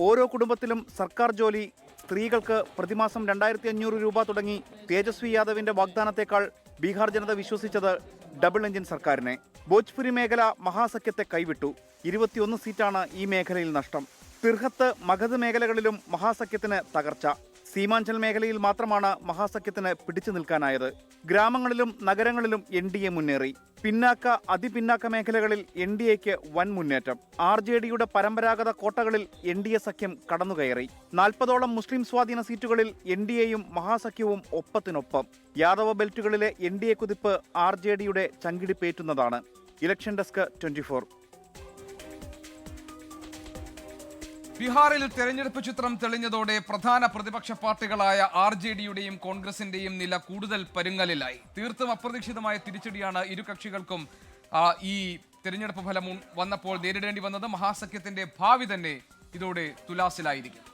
H: ഓരോ കുടുംബത്തിലും സർക്കാർ ജോലി, സ്ത്രീകൾക്ക് പ്രതിമാസം 2,500 രൂപ തുടങ്ങി തേജസ്വി യാദവിന്റെ വാഗ്ദാനത്തെക്കാൾ ബീഹാർ ജനത വിശ്വസിച്ചത് ഡബിൾ എഞ്ചിൻ സർക്കാരിനെ. ഭോജ്പുരി മേഖല മഹാസഖ്യത്തെ കൈവിട്ടു. 21 സീറ്റാണ് ഈ മേഖലയിൽ നഷ്ടം. തിർഹത്ത്, മഗധ് മേഖലകളിലും മഹാസഖ്യത്തിന് തകർച്ച. സീമാഞ്ചൽ മേഖലയിൽ മാത്രമാണ് മഹാസഖ്യത്തിന് പിടിച്ചു നിൽക്കാനായത്. ഗ്രാമങ്ങളിലും നഗരങ്ങളിലും NDA മുന്നേറി. പിന്നാക്ക, അതിപിന്നാക്ക മേഖലകളിൽ NDAയ്ക്ക് വൻ മുന്നേറ്റം. RJDയുടെ പരമ്പരാഗത കോട്ടകളിൽ NDA സഖ്യം കടന്നുകയറി. 40ഓളം മുസ്ലിം സ്വാധീന സീറ്റുകളിൽ NDAയും മഹാസഖ്യവും ഒപ്പത്തിനൊപ്പം. യാദവ ബെൽറ്റുകളിലെ NDA കുതിപ്പ് RJDയുടെ ചങ്കിടിപ്പേറ്റുന്നതാണ്. Election desk 24.
A: ബീഹാറിൽ തെരഞ്ഞെടുപ്പ് ചിത്രം തെളിഞ്ഞതോടെ പ്രധാന പ്രതിപക്ഷ പാർട്ടികളായ RJDയുടെയും കോൺഗ്രസിന്റെയും നില കൂടുതൽ പരുങ്ങലിലായി. തീർത്തും അപ്രതീക്ഷിതമായ തിരിച്ചടിയാണ് ഇരു കക്ഷികൾക്കും ഈ തെരഞ്ഞെടുപ്പ് ഫലം വന്നപ്പോൾ നേരിടേണ്ടി വന്നത്. മഹാസഖ്യത്തിന്റെ ഭാവി തന്നെ ഇതോടെ തുലാസിലായിരിക്കും.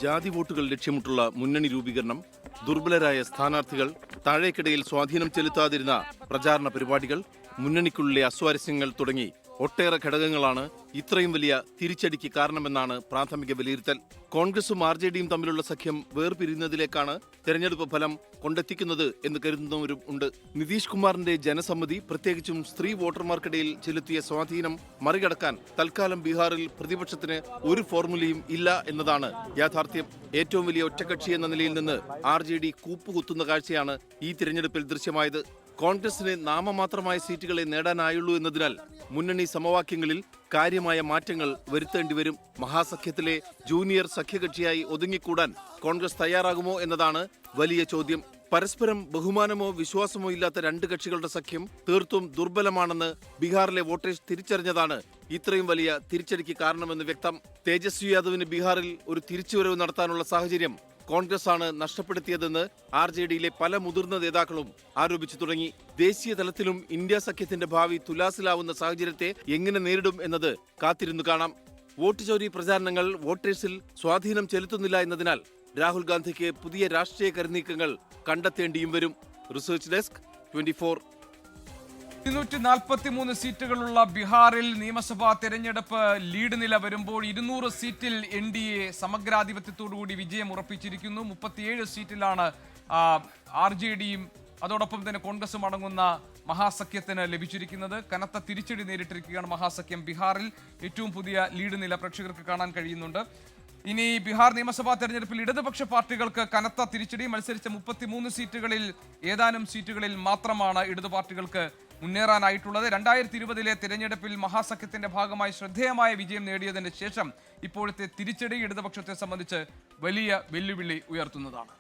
I: ജാതി വോട്ടുകൾ ലക്ഷ്യമിട്ടുള്ള മുന്നണി രൂപീകരണം, ദുർബലരായ സ്ഥാനാർത്ഥികൾ, താഴേക്കിടയിൽ സ്വാധീനം ചെലുത്താതിരുന്ന പ്രചാരണ പരിപാടികൾ, മുന്നണിക്കുള്ളിലെ അസ്വാരസ്യങ്ങൾ തുടങ്ങി ഒട്ടേറെ ഘടകങ്ങളാണ് ഇത്രയും വലിയ തിരിച്ചടിക്ക് കാരണമെന്നാണ് പ്രാഥമിക വിലയിരുത്തൽ. കോൺഗ്രസും RJDയും തമ്മിലുള്ള സഖ്യം വേർപിരിയുന്നതിലേക്കാണ് തെരഞ്ഞെടുപ്പ് ഫലം കൊണ്ടെത്തിക്കുന്നത് എന്ന് കരുതുന്നവരും ഉണ്ട്. നിതീഷ് കുമാറിന്റെ ജനസമ്മതി, പ്രത്യേകിച്ചും സ്ത്രീ വോട്ടർമാർക്കിടയിൽ ചെലുത്തിയ സ്വാധീനം മറികടക്കാൻ തൽക്കാലം ബീഹാറിൽ പ്രതിപക്ഷത്തിന് ഒരു ഫോർമുലയും ഇല്ല എന്നതാണ് യാഥാർത്ഥ്യം. ഏറ്റവും വലിയ ഒറ്റക്കക്ഷി എന്ന നിലയിൽ നിന്ന് RJD കൂപ്പുകുത്തുന്ന കാഴ്ചയാണ് ഈ തിരഞ്ഞെടുപ്പിൽ ദൃശ്യമായത്. കോൺഗ്രസിന് നാമമാത്രമായ സീറ്റുകളെ നേടാനായുള്ളൂ എന്നതിനാൽ മുന്നണി സമവാക്യങ്ങളിൽ കാര്യമായ മാറ്റങ്ങൾ വരുത്തേണ്ടി വരും. മഹാസഖ്യത്തിലെ ജൂനിയർ സഖ്യകക്ഷിയായി ഒതുങ്ങിക്കൂടാൻ കോൺഗ്രസ് തയ്യാറാകുമോ എന്നതാണ് വലിയ ചോദ്യം. പരസ്പരം ബഹുമാനമോ വിശ്വാസമോ ഇല്ലാത്ത രണ്ട് കക്ഷികളുടെ സഖ്യം തീർത്തും ദുർബലമാണെന്ന് ബീഹാറിലെ വോട്ടേഴ്സ് തിരിച്ചറിഞ്ഞതാണ് ഇത്രയും വലിയ തിരിച്ചടിക്ക് കാരണമെന്ന് വ്യക്തം. തേജസ്വി യാദവിന് ബീഹാറിൽ ഒരു തിരിച്ചുവരവ് നടത്താനുള്ള സാഹചര്യം കോൺഗ്രസ് ആണ് നഷ്ടപ്പെടുത്തിയതെന്ന് RJDയിലെ പല മുതിർന്ന നേതാക്കളും ആരോപിച്ചു തുടങ്ങി. ദേശീയ തലത്തിലും ഇന്ത്യ സഖ്യത്തിന്റെ ഭാവി തുലാസിലാവുന്ന സാഹചര്യത്തെ എങ്ങനെ നേരിടും എന്നത് കാത്തിരുന്നു കാണാം. വോട്ട് ചോരി പ്രചാരണങ്ങൾ വോട്ടേഴ്സിൽ സ്വാധീനം ചെലുത്തുന്നില്ല എന്നതിനാൽ രാഹുൽ ഗാന്ധിക്ക് പുതിയ രാഷ്ട്രീയ കരുനീക്കങ്ങൾ കണ്ടെത്തേണ്ടിയും വരും. Research desk 24.
A: 243 സീറ്റുകളുള്ള ബീഹാറിൽ നിയമസഭാ തെരഞ്ഞെടുപ്പ് ലീഡ് നില വരുമ്പോൾ 200 സീറ്റിൽ NDA സമഗ്രാധിപത്യത്തോടുകൂടി വിജയം ഉറപ്പിച്ചിരിക്കുന്നു. 37 സീറ്റിലാണ് RJDയും അതോടൊപ്പം തന്നെ കോൺഗ്രസും അടങ്ങുന്ന മഹാസഖ്യത്തിന് ലഭിച്ചിരിക്കുന്നത്. കനത്ത തിരിച്ചടി നേരിട്ടിരിക്കുകയാണ് മഹാസഖ്യം. ബീഹാറിൽ ഏറ്റവും പുതിയ ലീഡ് നില പ്രേക്ഷകർക്ക് കാണാൻ കഴിയുന്നുണ്ട്. ഇനി ബീഹാർ നിയമസഭാ തെരഞ്ഞെടുപ്പിൽ ഇടതുപക്ഷ പാർട്ടികൾക്ക് കനത്ത തിരിച്ചടി. മത്സരിച്ച 33 സീറ്റുകളിൽ ഏതാനും സീറ്റുകളിൽ മാത്രമാണ് ഇടതു പാർട്ടികൾക്ക് മുന്നേറാനായിട്ടുള്ളത്. 2020 തിരഞ്ഞെടുപ്പിൽ മഹാസഖ്യത്തിന്റെ ഭാഗമായി ശ്രദ്ധേയമായ വിജയം നേടിയതിന് ശേഷം ഇപ്പോഴത്തെ തിരിച്ചടി ഇടതുപക്ഷത്തെ സംബന്ധിച്ച് വലിയ വെല്ലുവിളി ഉയർത്തുന്നതാണ്.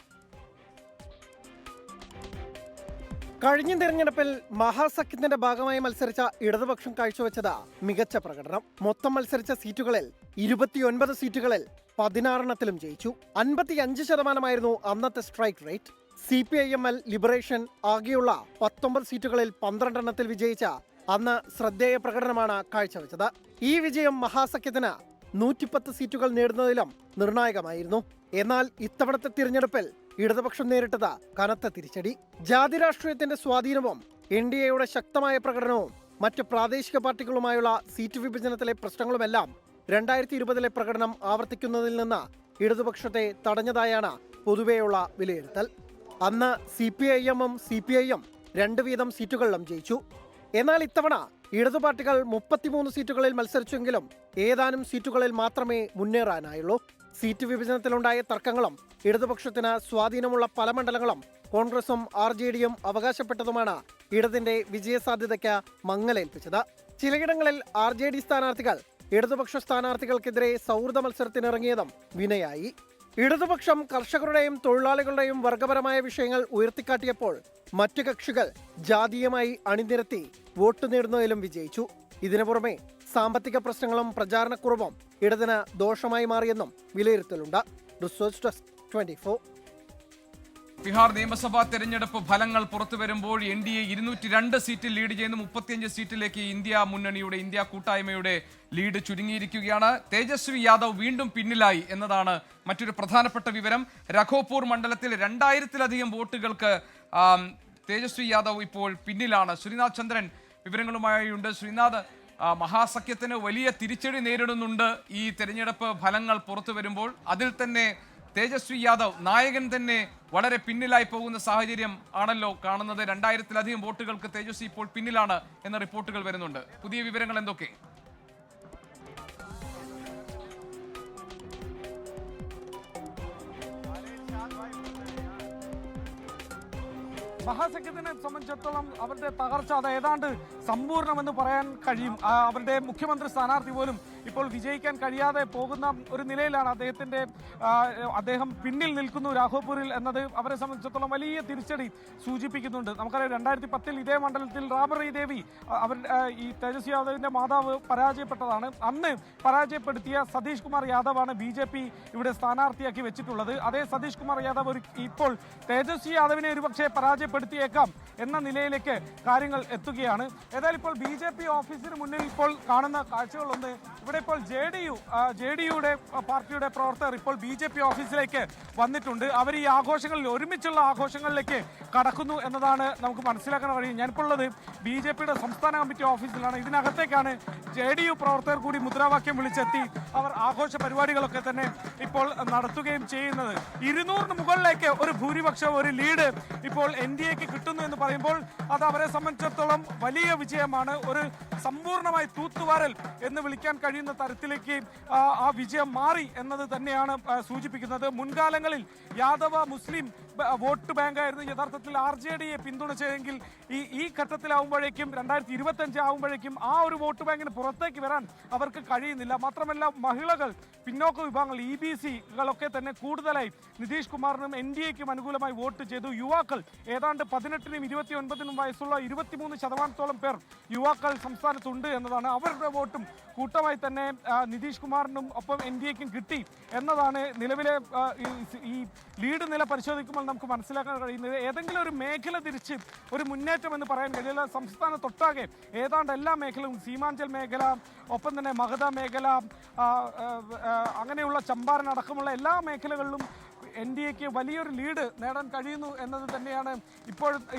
J: കഴിഞ്ഞ തെരഞ്ഞെടുപ്പിൽ മഹാസഖ്യത്തിന്റെ ഭാഗമായി മത്സരിച്ച ഇടതുപക്ഷം കാഴ്ചവെച്ചത് മികച്ച പ്രകടനം. മൊത്തം മത്സരിച്ച സീറ്റുകളിൽ 29 സീറ്റുകളിൽ 16 ജയിച്ചു. 55% അന്നത്തെ സ്ട്രൈക്ക് റേറ്റ്. CPIML ലിബറേഷൻ ആകെയുള്ള 19 സീറ്റുകളിൽ 12 വിജയിച്ച അന്ന് ശ്രദ്ധേയ പ്രകടനമാണ് കാഴ്ചവെച്ചത്. ഈ വിജയം മഹാസഖ്യത്തിന് 110 സീറ്റുകൾ നേടുന്നതിലും നിർണായകമായിരുന്നു. എന്നാൽ ഇത്തവണത്തെ തിരഞ്ഞെടുപ്പിൽ ഇടതുപക്ഷം നേരിട്ടത് കനത്ത തിരിച്ചടി. ജാതി രാഷ്ട്രീയത്തിന്റെ സ്വാധീനവും NDAയുടെ ശക്തമായ പ്രകടനവും മറ്റ് പ്രാദേശിക പാർട്ടികളുമായുള്ള സീറ്റ് വിഭജനത്തിലെ പ്രശ്നങ്ങളുമെല്ലാം 2020 പ്രകടനം ആവർത്തിക്കുന്നതിൽ നിന്ന് ഇടതുപക്ഷത്തെ തടഞ്ഞതായാണ് പൊതുവെയുള്ള വിലയിരുത്തൽ. അന്ന് CPIMും CPIയും 2 വീതം സീറ്റുകളിലും ജയിച്ചു. എന്നാൽ ഇത്തവണ ഇടതു പാർട്ടികൾ 33 സീറ്റുകളിൽ മത്സരിച്ചെങ്കിലും ഏതാനും സീറ്റുകളിൽ മാത്രമേ മുന്നേറാനായുള്ളൂ. സീറ്റ് വിഭജനത്തിലുണ്ടായ തർക്കങ്ങളും ഇടതുപക്ഷത്തിന് സ്വാധീനമുള്ള പല മണ്ഡലങ്ങളും കോൺഗ്രസും RJDയും അവകാശപ്പെട്ടതുമാണ് ഇടതിന്റെ വിജയസാധ്യതയ്ക്ക് മങ്ങലേൽപ്പിച്ചത്. ചിലയിടങ്ങളിൽ RJD സ്ഥാനാർത്ഥികൾ ഇടതുപക്ഷ സ്ഥാനാർത്ഥികൾക്കെതിരെ സൗഹൃദ മത്സരത്തിനിറങ്ങിയതും വിനയായി. ഇടതുപക്ഷം കർഷകരുടെയും തൊഴിലാളികളുടെയും വർഗപരമായ വിഷയങ്ങൾ ഉയർത്തിക്കാട്ടിയപ്പോൾ മറ്റു കക്ഷികൾ ജാതീയമായി അണിനിരത്തി വോട്ട് നേടുന്നതിലും വിജയിച്ചു. ഇതിനു പുറമെ സാമ്പത്തിക പ്രശ്നങ്ങളും പ്രചാരണക്കുറവും ഇടതിന് ദോഷമായി മാറിയെന്നും വിലയിരുത്തലുണ്ട്. Research desk 24.
A: ബീഹാർ നിയമസഭാ തെരഞ്ഞെടുപ്പ് ഫലങ്ങൾ പുറത്തു വരുമ്പോൾ NDA 202 സീറ്റിൽ ലീഡ് ചെയ്യുന്ന 35 സീറ്റിലേക്ക് ഇന്ത്യ കൂട്ടായ്മയുടെ ലീഡ് ചുരുങ്ങിയിരിക്കുകയാണ്. തേജസ്വി യാദവ് വീണ്ടും പിന്നിലായി എന്നതാണ് മറ്റൊരു പ്രധാനപ്പെട്ട വിവരം. രഘോപൂർ മണ്ഡലത്തിൽ 2000-ലധികം വോട്ടുകൾക്ക് തേജസ്വി യാദവ് ഇപ്പോൾ പിന്നിലാണ്. ശ്രീനാഥ് ചന്ദ്രൻ വിവരങ്ങളുമായുണ്ട്. ശ്രീനാഥ്, മഹാസഖ്യത്തിന് വലിയ തിരിച്ചടി നേരിടുന്നുണ്ട് ഈ തെരഞ്ഞെടുപ്പ് ഫലങ്ങൾ പുറത്തു വരുമ്പോൾ. അതിൽ തന്നെ തേജസ്വി യാദവ് നായകൻ തന്നെ വളരെ പിന്നിലായി പോകുന്ന സാഹചര്യം ആണല്ലോ കാണുന്നത്. 2000-ലധികം വോട്ടുകൾക്ക് തേജസ്വി ഇപ്പോൾ പിന്നിലാണ് എന്ന റിപ്പോർട്ടുകൾ വരുന്നുണ്ട്. പുതിയ വിവരങ്ങൾ എന്തൊക്കെ?
C: മഹാസഖ്യത്തിനെ സംബന്ധിച്ചിടത്തോളം അവരുടെ തകർച്ച അത് ഏതാണ്ട് സമ്പൂർണ്ണമെന്ന് പറയാൻ കഴിയും. അവരുടെ മുഖ്യമന്ത്രി സ്ഥാനാർത്ഥി പോലും ഇപ്പോൾ വിജയിക്കാൻ കഴിയാതെ പോകുന്ന ഒരു നിലയിലാണ് അദ്ദേഹം പിന്നിൽ നിൽക്കുന്നു രാഘോപൂരിൽ എന്നത് അവരെ സംബന്ധിച്ചിടത്തോളം വലിയ തിരിച്ചടി സൂചിപ്പിക്കുന്നുണ്ട്. നമുക്കറിയാം 2010 ഇതേ മണ്ഡലത്തിൽ റാബറി ദേവി ഈ തേജസ്വി യാദവിന്റെ മാതാവ് പരാജയപ്പെട്ടതാണ്. അന്ന് പരാജയപ്പെടുത്തിയ സതീഷ് കുമാർ യാദവാണ് BJP ഇവിടെ സ്ഥാനാർത്ഥിയാക്കി വെച്ചിട്ടുള്ളത്. അതേ സതീഷ് കുമാർ യാദവ് ഇപ്പോൾ തേജസ്വി യാദവിനെ ഒരുപക്ഷെ പരാജയപ്പെടുത്തിയേക്കാം എന്ന നിലയിലേക്ക് കാര്യങ്ങൾ എത്തുകയാണ്. ഏതായാലും ഇപ്പോൾ BJP ഓഫീസിന് മുന്നിൽ ഇപ്പോൾ കാണുന്ന കാഴ്ചകളൊന്ന്, ഇവിടെ ഇപ്പോൾ JDU-യുടെ പാർട്ടിയുടെ പ്രവർത്തകർ ഇപ്പോൾ BJP ഓഫീസിലേക്ക് വന്നിട്ടുണ്ട്. അവർ ഈ ആഘോഷങ്ങളിൽ ഒരുമിച്ചുള്ള ആഘോഷങ്ങളിലേക്ക് കടക്കുന്നു എന്നതാണ് നമുക്ക് മനസ്സിലാക്കാൻ കഴിയും. ഞാനിപ്പോൾ ഉള്ളത് BJP-യുടെ സംസ്ഥാന കമ്മിറ്റി ഓഫീസിലാണ്. ഇതിനകത്തേക്കാണ് JDU പ്രവർത്തകർ കൂടി മുദ്രാവാക്യം വിളിച്ചെത്തി അവർ ആഘോഷ പരിപാടികളൊക്കെ തന്നെ ഇപ്പോൾ നടത്തുകയും ചെയ്യുന്നത്. 200-ന് മുകളിലേക്ക് ഒരു ഭൂരിപക്ഷം, ഒരു ലീഡ് ഇപ്പോൾ NDAക്ക് കിട്ടുന്നു എന്ന് പറയുമ്പോൾ അത് അവരെ സംബന്ധിച്ചിടത്തോളം വലിയ വിജയമാണ്. ഒരു സമ്പൂർണ്ണമായി തൂത്തുവാരൽ എന്ന് വിളിക്കാൻ കഴിയുന്ന തരത്തിലേക്ക് ആ വിജയം മാറി എന്നത് തന്നെയാണ് സൂചിപ്പിക്കുന്നത്. മുൻകാലങ്ങളിൽ യാദവ മുസ്ലിം വോട്ട് ബാങ്കായിരുന്നു യഥാർത്ഥത്തിൽ RJDയെ പിന്തുണച്ചതെങ്കിൽ ഈ ഘട്ടത്തിലാവുമ്പോഴേക്കും 2025 ആവുമ്പോഴേക്കും ആ ഒരു വോട്ട് ബാങ്കിന് പുറത്തേക്ക് വരാൻ അവർക്ക് കഴിയുന്നില്ല. മാത്രമല്ല മഹിളകൾ, പിന്നോക്ക വിഭാഗങ്ങൾ, EBC-കളൊക്കെ തന്നെ കൂടുതലായി നിതീഷ് കുമാറിനും NDAക്കും അനുകൂലമായി വോട്ട് ചെയ്തു. യുവാക്കൾ ഏതാണ്ട് 18-നും 29-നും വയസ്സുള്ള 23% പേർ യുവാക്കൾ സംസ്ഥാനത്തുണ്ട് എന്നതാണ്. അവരുടെ വോട്ടും കൂട്ടമായി തന്നെ നിതീഷ് കുമാറിനും ഒപ്പം NDAക്കും കിട്ടി എന്നതാണ് നിലവിലെ ഈ ലീഡ് നില പരിശോധിക്കുമ്പോൾ നമുക്ക് മനസ്സിലാക്കാൻ കഴിയുന്നത്. ഏതെങ്കിലും ഒരു മേഖല തിരിച്ച് ഒരു മുന്നേറ്റം എന്ന് പറയാൻ കഴിയില്ല. സംസ്ഥാനത്തൊട്ടാകെ ഏതാണ്ട് എല്ലാ മേഖലയും, സീമാഞ്ചൽ മേഖല, ഒപ്പം തന്നെ മഗധ മേഖല, അങ്ങനെയുള്ള ചമ്പാരൻ അടക്കമുള്ള എല്ലാ മേഖലകളിലും NDAക്ക് വലിയൊരു ലീഡ് നേടാൻ കഴിയുന്നു എന്നത് തന്നെയാണ്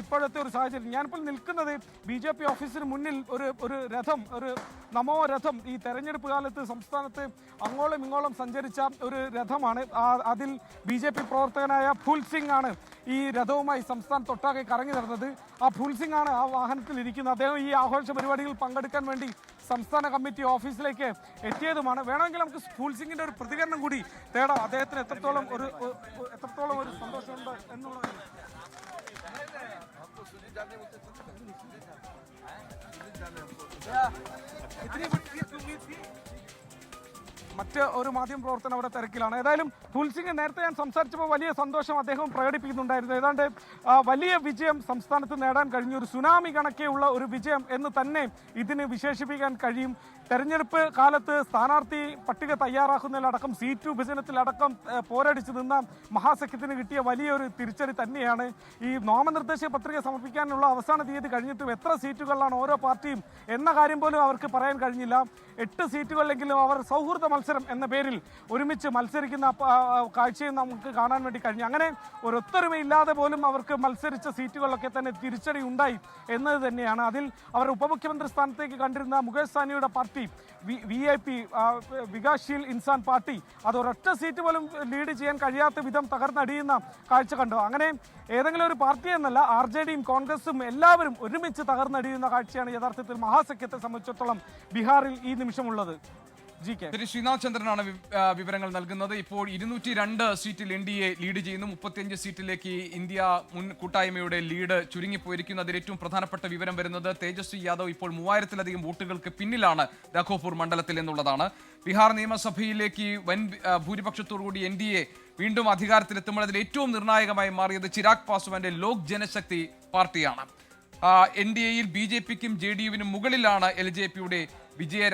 C: ഇപ്പോഴത്തെ ഒരു സാഹചര്യം. ഞാനിപ്പോൾ നിൽക്കുന്നത് BJP ഓഫീസിന് മുന്നിൽ ഒരു രഥം, ഒരു നമോ രഥം ഈ തെരഞ്ഞെടുപ്പ് കാലത്ത് സംസ്ഥാനത്ത് അങ്ങോളം ഇങ്ങോളം സഞ്ചരിച്ച ഒരു രഥമാണ്. അതിൽ BJP പ്രവർത്തകനായ ഫൂൽ സിംഗ് ആണ് ഈ രഥവുമായി സംസ്ഥാനത്തൊട്ടാകെ കറങ്ങി നടന്നത്. ആ ഫൂൽ സിംഗ് ആണ് ആ വാഹനത്തിൽ ഇരിക്കുന്നത്. അദ്ദേഹം ഈ ആഘോഷ പരിപാടികളിൽ പങ്കെടുക്കാൻ വേണ്ടി സംസ്ഥാന കമ്മിറ്റി ഓഫീസിലേക്ക് എത്തിയതുമാണ്. വേണമെങ്കിൽ നമുക്ക് ഫൂൽ സിംഗിന്റെ ഒരു പ്രതികരണം കൂടി തേടാം. അദ്ദേഹത്തിന് എത്രത്തോളം ഒരു സന്തോഷമുണ്ട് എന്നുള്ളത്. മറ്റ് ഒരു മാധ്യമ പ്രവർത്തനം അവിടെ തിരക്കിലാണ്. ഏതായാലും ഫൂൽ സിംഗ് നേരത്തെ ഞാൻ സംസാരിച്ചപ്പോൾ വലിയ സന്തോഷം അദ്ദേഹം പ്രകടിപ്പിക്കുന്നുണ്ടായിരുന്നു. ഏതാണ്ട് വലിയ വിജയം സംസ്ഥാനത്ത് നേടാൻ കഴിഞ്ഞു. ഒരു സുനാമി കണക്കെയുള്ള ഒരു വിജയം എന്ന് തന്നെ ഇതിന് വിശേഷിപ്പിക്കാൻ കഴിയും. തെരഞ്ഞെടുപ്പ് കാലത്ത് സ്ഥാനാർത്ഥി പട്ടിക തയ്യാറാക്കുന്നതിലടക്കം സീറ്റ് വിഭജനത്തിലടക്കം പോരടിച്ചു നിന്ന മഹാസഖ്യത്തിന് കിട്ടിയ വലിയൊരു തിരിച്ചടി തന്നെയാണ്. ഈ നാമനിർദ്ദേശ പത്രിക സമർപ്പിക്കാനുള്ള അവസാന തീയതി കഴിഞ്ഞിട്ടും എത്ര സീറ്റുകളിലാണ് ഓരോ പാർട്ടിയും എന്ന കാര്യം പോലും അവർക്ക് പറയാൻ കഴിഞ്ഞില്ല. 8 സീറ്റുകളിലെങ്കിലും അവർ സൗഹൃദ മത്സരം എന്ന പേരിൽ ഒരുമിച്ച് മത്സരിക്കുന്ന കാഴ്ചയും നമുക്ക് കാണാൻ വേണ്ടി കഴിഞ്ഞു. അങ്ങനെ ഒരു ഒത്തൊരുമയില്ലാതെ പോലും അവർക്ക് മത്സരിച്ച സീറ്റുകളിലൊക്കെ തന്നെ തിരിച്ചടി ഉണ്ടായി എന്നത് തന്നെയാണ്. അതിൽ അവർ ഉപമുഖ്യമന്ത്രി സ്ഥാനത്തേക്ക് കണ്ടിരുന്ന മുകേഷ് സാഹ്നിയുടെ party VIP Vikassheel Insaan party അത് ഒരൊറ്റ സീറ്റ് പോലും ലീഡ് ചെയ്യാൻ കഴിയാത്ത വിധം തകർന്നടിയുന്ന കാഴ്ച കണ്ടു. അങ്ങനെ ഏതെങ്കിലും ഒരു പാർട്ടി എന്നല്ല, RJDയും കോൺഗ്രസും എല്ലാവരും ഒരുമിച്ച് തകർന്നടിയുന്ന കാഴ്ചയാണ് യഥാർത്ഥത്തിൽ മഹാസഖ്യത്തെ സംബന്ധിച്ചിടത്തോളം ബീഹാറിൽ ഈ നിമിഷമുള്ളത്.
A: ശ്രീനാഥ് ചന്ദ്രനാണ് വിവരങ്ങൾ നൽകുന്നത്. ഇപ്പോൾ 202 സീറ്റിൽ NDA ലീഡ് ചെയ്യുന്നു. 35 സീറ്റിലേക്ക് ഇന്ത്യ കൂട്ടായ്മയുടെ ലീഡ് ചുരുങ്ങിപ്പോയിരിക്കുന്നു. അതിൽ ഏറ്റവും പ്രധാനപ്പെട്ട വിവരം വരുന്നത് തേജസ്വി യാദവ് ഇപ്പോൾ 3000-ലധികം വോട്ടുകൾക്ക് പിന്നിലാണ് രാഘോപൂർ മണ്ഡലത്തിൽ എന്നുള്ളതാണ്. ബീഹാർ നിയമസഭയിലേക്ക് വൻ ഭൂരിപക്ഷത്തോടുകൂടി NDA വീണ്ടും അധികാരത്തിലെത്തുമ്പോൾ അതിൽ ഏറ്റവും നിർണായകമായി മാറിയത് ചിരാഗ് പാസ്വാന്റെ ലോക് ജനശക്തി പാർട്ടിയാണ്. NDAയിൽ BJPക്കും JDUവിനും മുകളിലാണ് LJPയുടെ വിജയ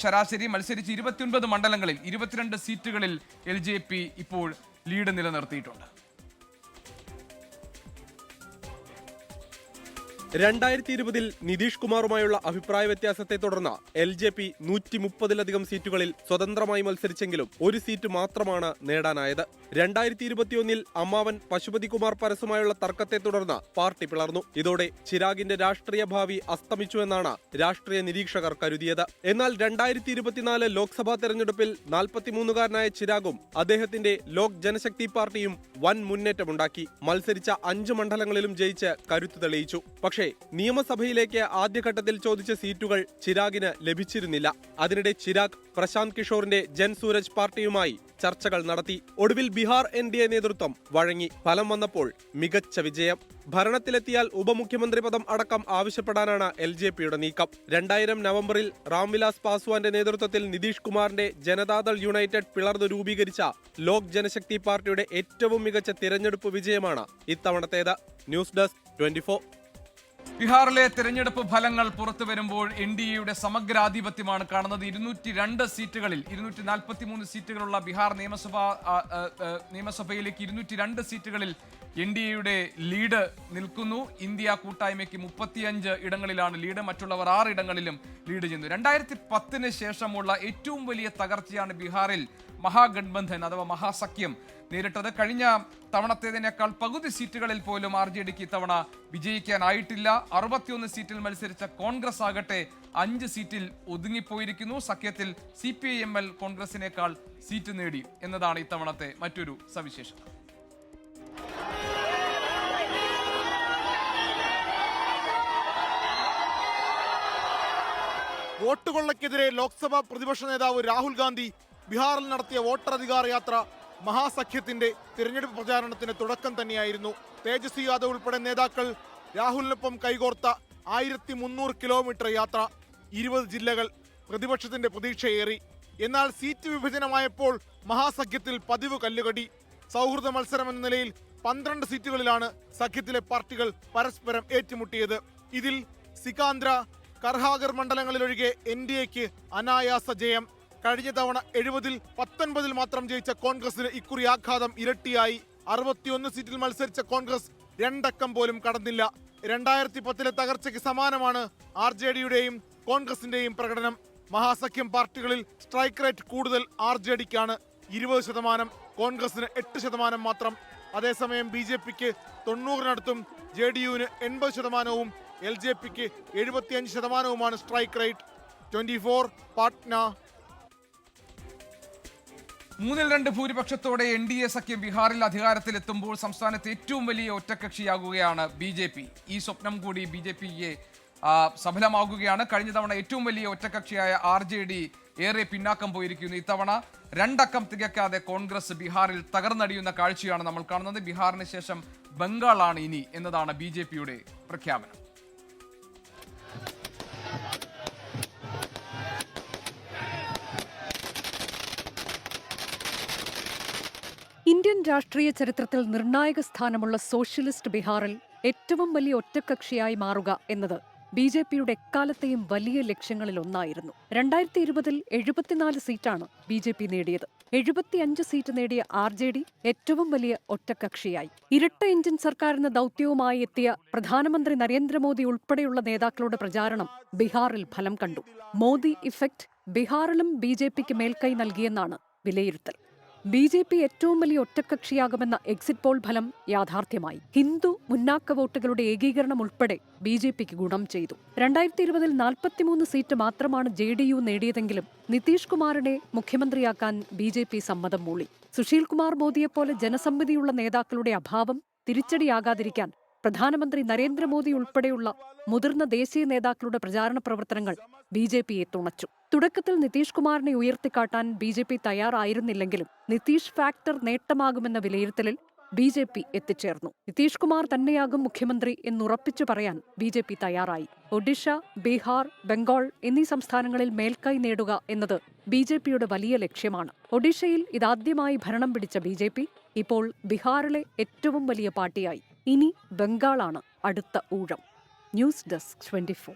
A: ശരാശരി. മത്സരിച്ച് 29 മണ്ഡലങ്ങളിൽ 22 സീറ്റുകളിൽ LJP ഇപ്പോൾ ലീഡ് നിലനിർത്തിയിട്ടുണ്ട്.
K: 2020 നിതീഷ് കുമാറുമായുള്ള അഭിപ്രായ വ്യത്യാസത്തെ തുടർന്ന് LJP 130-ലധികം സീറ്റുകളിൽ സ്വതന്ത്രമായി മത്സരിച്ചെങ്കിലും ഒരു സീറ്റ് മാത്രമാണ് നേടാനായത്. 2021 അമ്മാവൻ പശുപതികുമാർ പരസുമായുള്ള തർക്കത്തെ തുടർന്ന് പാർട്ടി പിളർന്നു. ഇതോടെ ചിരാഗിന്റെ രാഷ്ട്രീയ ഭാവി അസ്തമിച്ചുവെന്നാണ് രാഷ്ട്രീയ നിരീക്ഷകർ കരുതിയത്. എന്നാൽ 2024 ലോക്സഭാ തെരഞ്ഞെടുപ്പിൽ 43-കാരനായ ചിരാഗും അദ്ദേഹത്തിന്റെ ലോക് ജനശക്തി പാർട്ടിയും വൻ മുന്നേറ്റമുണ്ടാക്കി. മത്സരിച്ച 5 മണ്ഡലങ്ങളിലും ജയിച്ച് കരുത്തു തെളിയിച്ചു. പക്ഷേ നിയമസഭയിലേക്ക് ആദ്യഘട്ടത്തിൽ ചോദിച്ച സീറ്റുകൾ ചിരാഗിന് ലഭിച്ചിരുന്നില്ല. അതിനിടെ ചിരാഗ് പ്രശാന്ത് കിഷോറിന്റെ ജൻ സൂരജ് പാർട്ടിയുമായി ചർച്ചകൾ നടത്തി. ഒടുവിൽ ബീഹാർ NDA നേതൃത്വം വഴങ്ങി. ഫലം വന്നപ്പോൾ മികച്ച വിജയം. ഭരണത്തിലെത്തിയാൽ ഉപമുഖ്യമന്ത്രി പദം അടക്കം ആവശ്യപ്പെടാനാണ് LJPയുടെ നീക്കം. 2000 നവംബറിൽ രാംവിലാസ് പാസ്വാന്റെ നേതൃത്വത്തിൽ നിതീഷ് കുമാറിന്റെ ജനതാദൾ യുണൈറ്റഡ് പിളർന്നു രൂപീകരിച്ച ലോക് ജനശക്തി പാർട്ടിയുടെ ഏറ്റവും മികച്ച തിരഞ്ഞെടുപ്പ് വിജയമാണ് ഇത്തവണത്തേത്. News desk 24.
A: ബീഹാറിലെ തെരഞ്ഞെടുപ്പ് ഫലങ്ങൾ പുറത്തു വരുമ്പോൾ NDAയുടെ സമഗ്രാധിപത്യമാണ് കാണുന്നത്. 202 സീറ്റുകളിൽ 243 സീറ്റുകളുള്ള ബീഹാർ നിയമസഭയിലേക്ക് 202 സീറ്റുകളിൽ NDAയുടെ ലീഡ് നിൽക്കുന്നു. ഇന്ത്യ കൂട്ടായ്മയ്ക്ക് 35 ഇടങ്ങളിലാണ് ലീഡ്. മറ്റുള്ളവർ 6 ഇടങ്ങളിലും ലീഡ് ചെയ്യുന്നു. 2010 ശേഷമുള്ള ഏറ്റവും വലിയ തകർച്ചയാണ് ബീഹാറിൽ മഹാഗഠബന്ധൻ അഥവാ മഹാസഖ്യം നേരിട്ടത്. കഴിഞ്ഞ തവണത്തേതിനേക്കാൾ പകുതി സീറ്റുകളിൽ പോലും RJDക്ക് ഇത്തവണ വിജയിക്കാനായിട്ടില്ല. 61 സീറ്റിൽ മത്സരിച്ച കോൺഗ്രസ് ആകട്ടെ 5 സീറ്റിൽ ഒതുങ്ങിപ്പോയിരിക്കുന്നു. സഖ്യത്തിൽ CPIML കോൺഗ്രസിനേക്കാൾ സീറ്റ് നേടി എന്നതാണ് ഇത്തവണത്തെ മറ്റൊരു സവിശേഷത.
G: വോട്ടുകൊള്ളയ്ക്കെതിരെ ലോക്സഭാ പ്രതിപക്ഷ നേതാവ് രാഹുൽ ഗാന്ധി ബീഹാറിൽ നടത്തിയ വോട്ടറധികാർ യാത്ര മഹാസഖ്യത്തിന്റെ തിരഞ്ഞെടുപ്പ് പ്രചാരണത്തിന് തുടക്കം തന്നെയായിരുന്നു. തേജസ്വി യാദവ് ഉൾപ്പെടെ നേതാക്കൾ രാഹുലിനൊപ്പം കൈകോർത്ത 1300 കിലോമീറ്റർ യാത്ര, 20 ജില്ലകൾ പ്രതിപക്ഷത്തിന്റെ പ്രതീക്ഷയേറി. എന്നാൽ സീറ്റ് വിഭജനമായപ്പോൾ മഹാസഖ്യത്തിൽ പതിവ് കല്ലുകടി. സൗഹൃദ മത്സരം എന്ന നിലയിൽ 12 സീറ്റുകളിലാണ് സഖ്യത്തിലെ പാർട്ടികൾ പരസ്പരം ഏറ്റുമുട്ടിയത്. ഇതിൽ സികാന്ദ്ര, കർഹാഗർ മണ്ഡലങ്ങളിലൊഴികെ NDAക്ക് അനായാസ ജയം. കഴിഞ്ഞ തവണ 70-ൽ 19 മാത്രം ജയിച്ച കോൺഗ്രസിന് ഇക്കുറി ആഘാതം ഇരട്ടിയായി. 61 സീറ്റിൽ മത്സരിച്ച കോൺഗ്രസ് 2 അക്കം പോലും കടന്നില്ല. 2010-ലെ തകർച്ചയ്ക്ക് സമാനമാണ് RJDയുടെയും കോൺഗ്രസിന്റെയും പ്രകടനം. മഹാസഖ്യം പാർട്ടികളിൽ സ്ട്രൈക്ക് റേറ്റ് കൂടുതൽ RJDക്കാണ്, 20%, കോൺഗ്രസിന് 8% മാത്രം. അതേസമയം BJPക്ക് 90-നടുത്തും JDUവിന് 80%വും LJPക്ക് 75%വുമാണ് സ്ട്രൈക്ക് റേറ്റ്. 24 പാട്ന.
A: 3-2 ഭൂരിപക്ഷത്തോടെ NDA സഖ്യം ബീഹാറിൽ അധികാരത്തിലെത്തുമ്പോൾ സംസ്ഥാനത്ത് ഏറ്റവും വലിയ ഒറ്റക്കക്ഷിയാകുകയാണ് BJP. ഈ സ്വപ്നം കൂടി BJPയെ സഫലമാകുകയാണ്. കഴിഞ്ഞ തവണ ഏറ്റവും വലിയ ഒറ്റക്കക്ഷിയായ RJD ഏറെ പിന്നാക്കം പോയിരിക്കുന്നു. ഇത്തവണ 2 അക്കം തികക്കാതെ കോൺഗ്രസ് ബീഹാറിൽ തകർന്നടിയുന്ന കാഴ്ചയാണ് നമ്മൾ കാണുന്നത്. ബീഹാറിന് ശേഷം ബംഗാളാണ് ഇനി എന്നതാണ് BJPയുടെ പ്രഖ്യാപനം.
L: ഇന്ത്യൻ രാഷ്ട്രീയ ചരിത്രത്തിൽ നിർണായക സ്ഥാനമുള്ള സോഷ്യലിസ്റ്റ് ബീഹാറിൽ ഏറ്റവും വലിയ ഒറ്റക്കക്ഷിയായി മാറുക എന്നത് BJPയുടെ എക്കാലത്തെയും വലിയ ലക്ഷ്യങ്ങളിലൊന്നായിരുന്നു. 2020-ൽ 74 സീറ്റാണ് BJP നേടിയത്. 75 സീറ്റ് നേടിയ RJD ഏറ്റവും വലിയ ഒറ്റക്കക്ഷിയായി. ഇരട്ട എഞ്ചിൻ സർക്കാരിന് ദൗത്യവുമായി എത്തിയ പ്രധാനമന്ത്രി നരേന്ദ്രമോദി ഉൾപ്പെടെയുള്ള നേതാക്കളുടെ പ്രചാരണം ബീഹാറിൽ ഫലം കണ്ടു. മോദി ഇഫക്റ്റ് ബീഹാറിലും BJPക്ക് മേൽക്കൈ നൽകിയെന്നാണ് വിലയിരുത്തൽ. BJP ഏറ്റവും വലിയ ഒറ്റക്കക്ഷിയാകുമെന്ന എക്സിറ്റ് പോൾ ഫലം യാഥാർത്ഥ്യമായി. ഹിന്ദു മുന്നാക്ക വോട്ടുകളുടെ ഏകീകരണം ഉൾപ്പെടെ BJPക്ക് ഗുണം ചെയ്തു. 2020-ൽ 43 സീറ്റ് മാത്രമാണ് JDU നേടിയതെങ്കിലും നിതീഷ് കുമാറിനെ മുഖ്യമന്ത്രിയാക്കാൻ BJP സമ്മതം മൂളി. സുശീൽ കുമാർ മോദിയെപ്പോലെ ജനസമ്മതിയുള്ള നേതാക്കളുടെ അഭാവം തിരിച്ചടിയാകാതിരിക്കാൻ പ്രധാനമന്ത്രി നരേന്ദ്രമോദി ഉൾപ്പെടെയുള്ള മുതിർന്ന ദേശീയ നേതാക്കളുടെ പ്രചാരണ പ്രവർത്തനങ്ങൾ BJPയെ തുണച്ചു. തുടക്കത്തിൽ നിതീഷ് കുമാറിനെ ഉയർത്തിക്കാട്ടാൻ BJP തയ്യാറായിരുന്നില്ലെങ്കിലും നിതീഷ് ഫാക്ടർ നേട്ടമാകുമെന്ന വിലയിരുത്തലിൽ BJP എത്തിച്ചേർന്നു. നിതീഷ് കുമാർ തന്നെയാകും മുഖ്യമന്ത്രി എന്നുറപ്പിച്ചു പറയാൻ BJP തയ്യാറായി. ഒഡീഷ, ബീഹാർ, ബംഗാൾ എന്നീ സംസ്ഥാനങ്ങളിൽ മേൽക്കൈ നേടുക എന്നത് BJPയുടെ വലിയ ലക്ഷ്യമാണ്. ഒഡീഷയിൽ ഇതാദ്യമായി ഭരണം പിടിച്ച BJP ഇപ്പോൾ ബീഹാറിലെ ഏറ്റവും വലിയ പാർട്ടിയായി. ഇനി ബംഗാളാണ് അടുത്ത ഊഴം. News desk 24.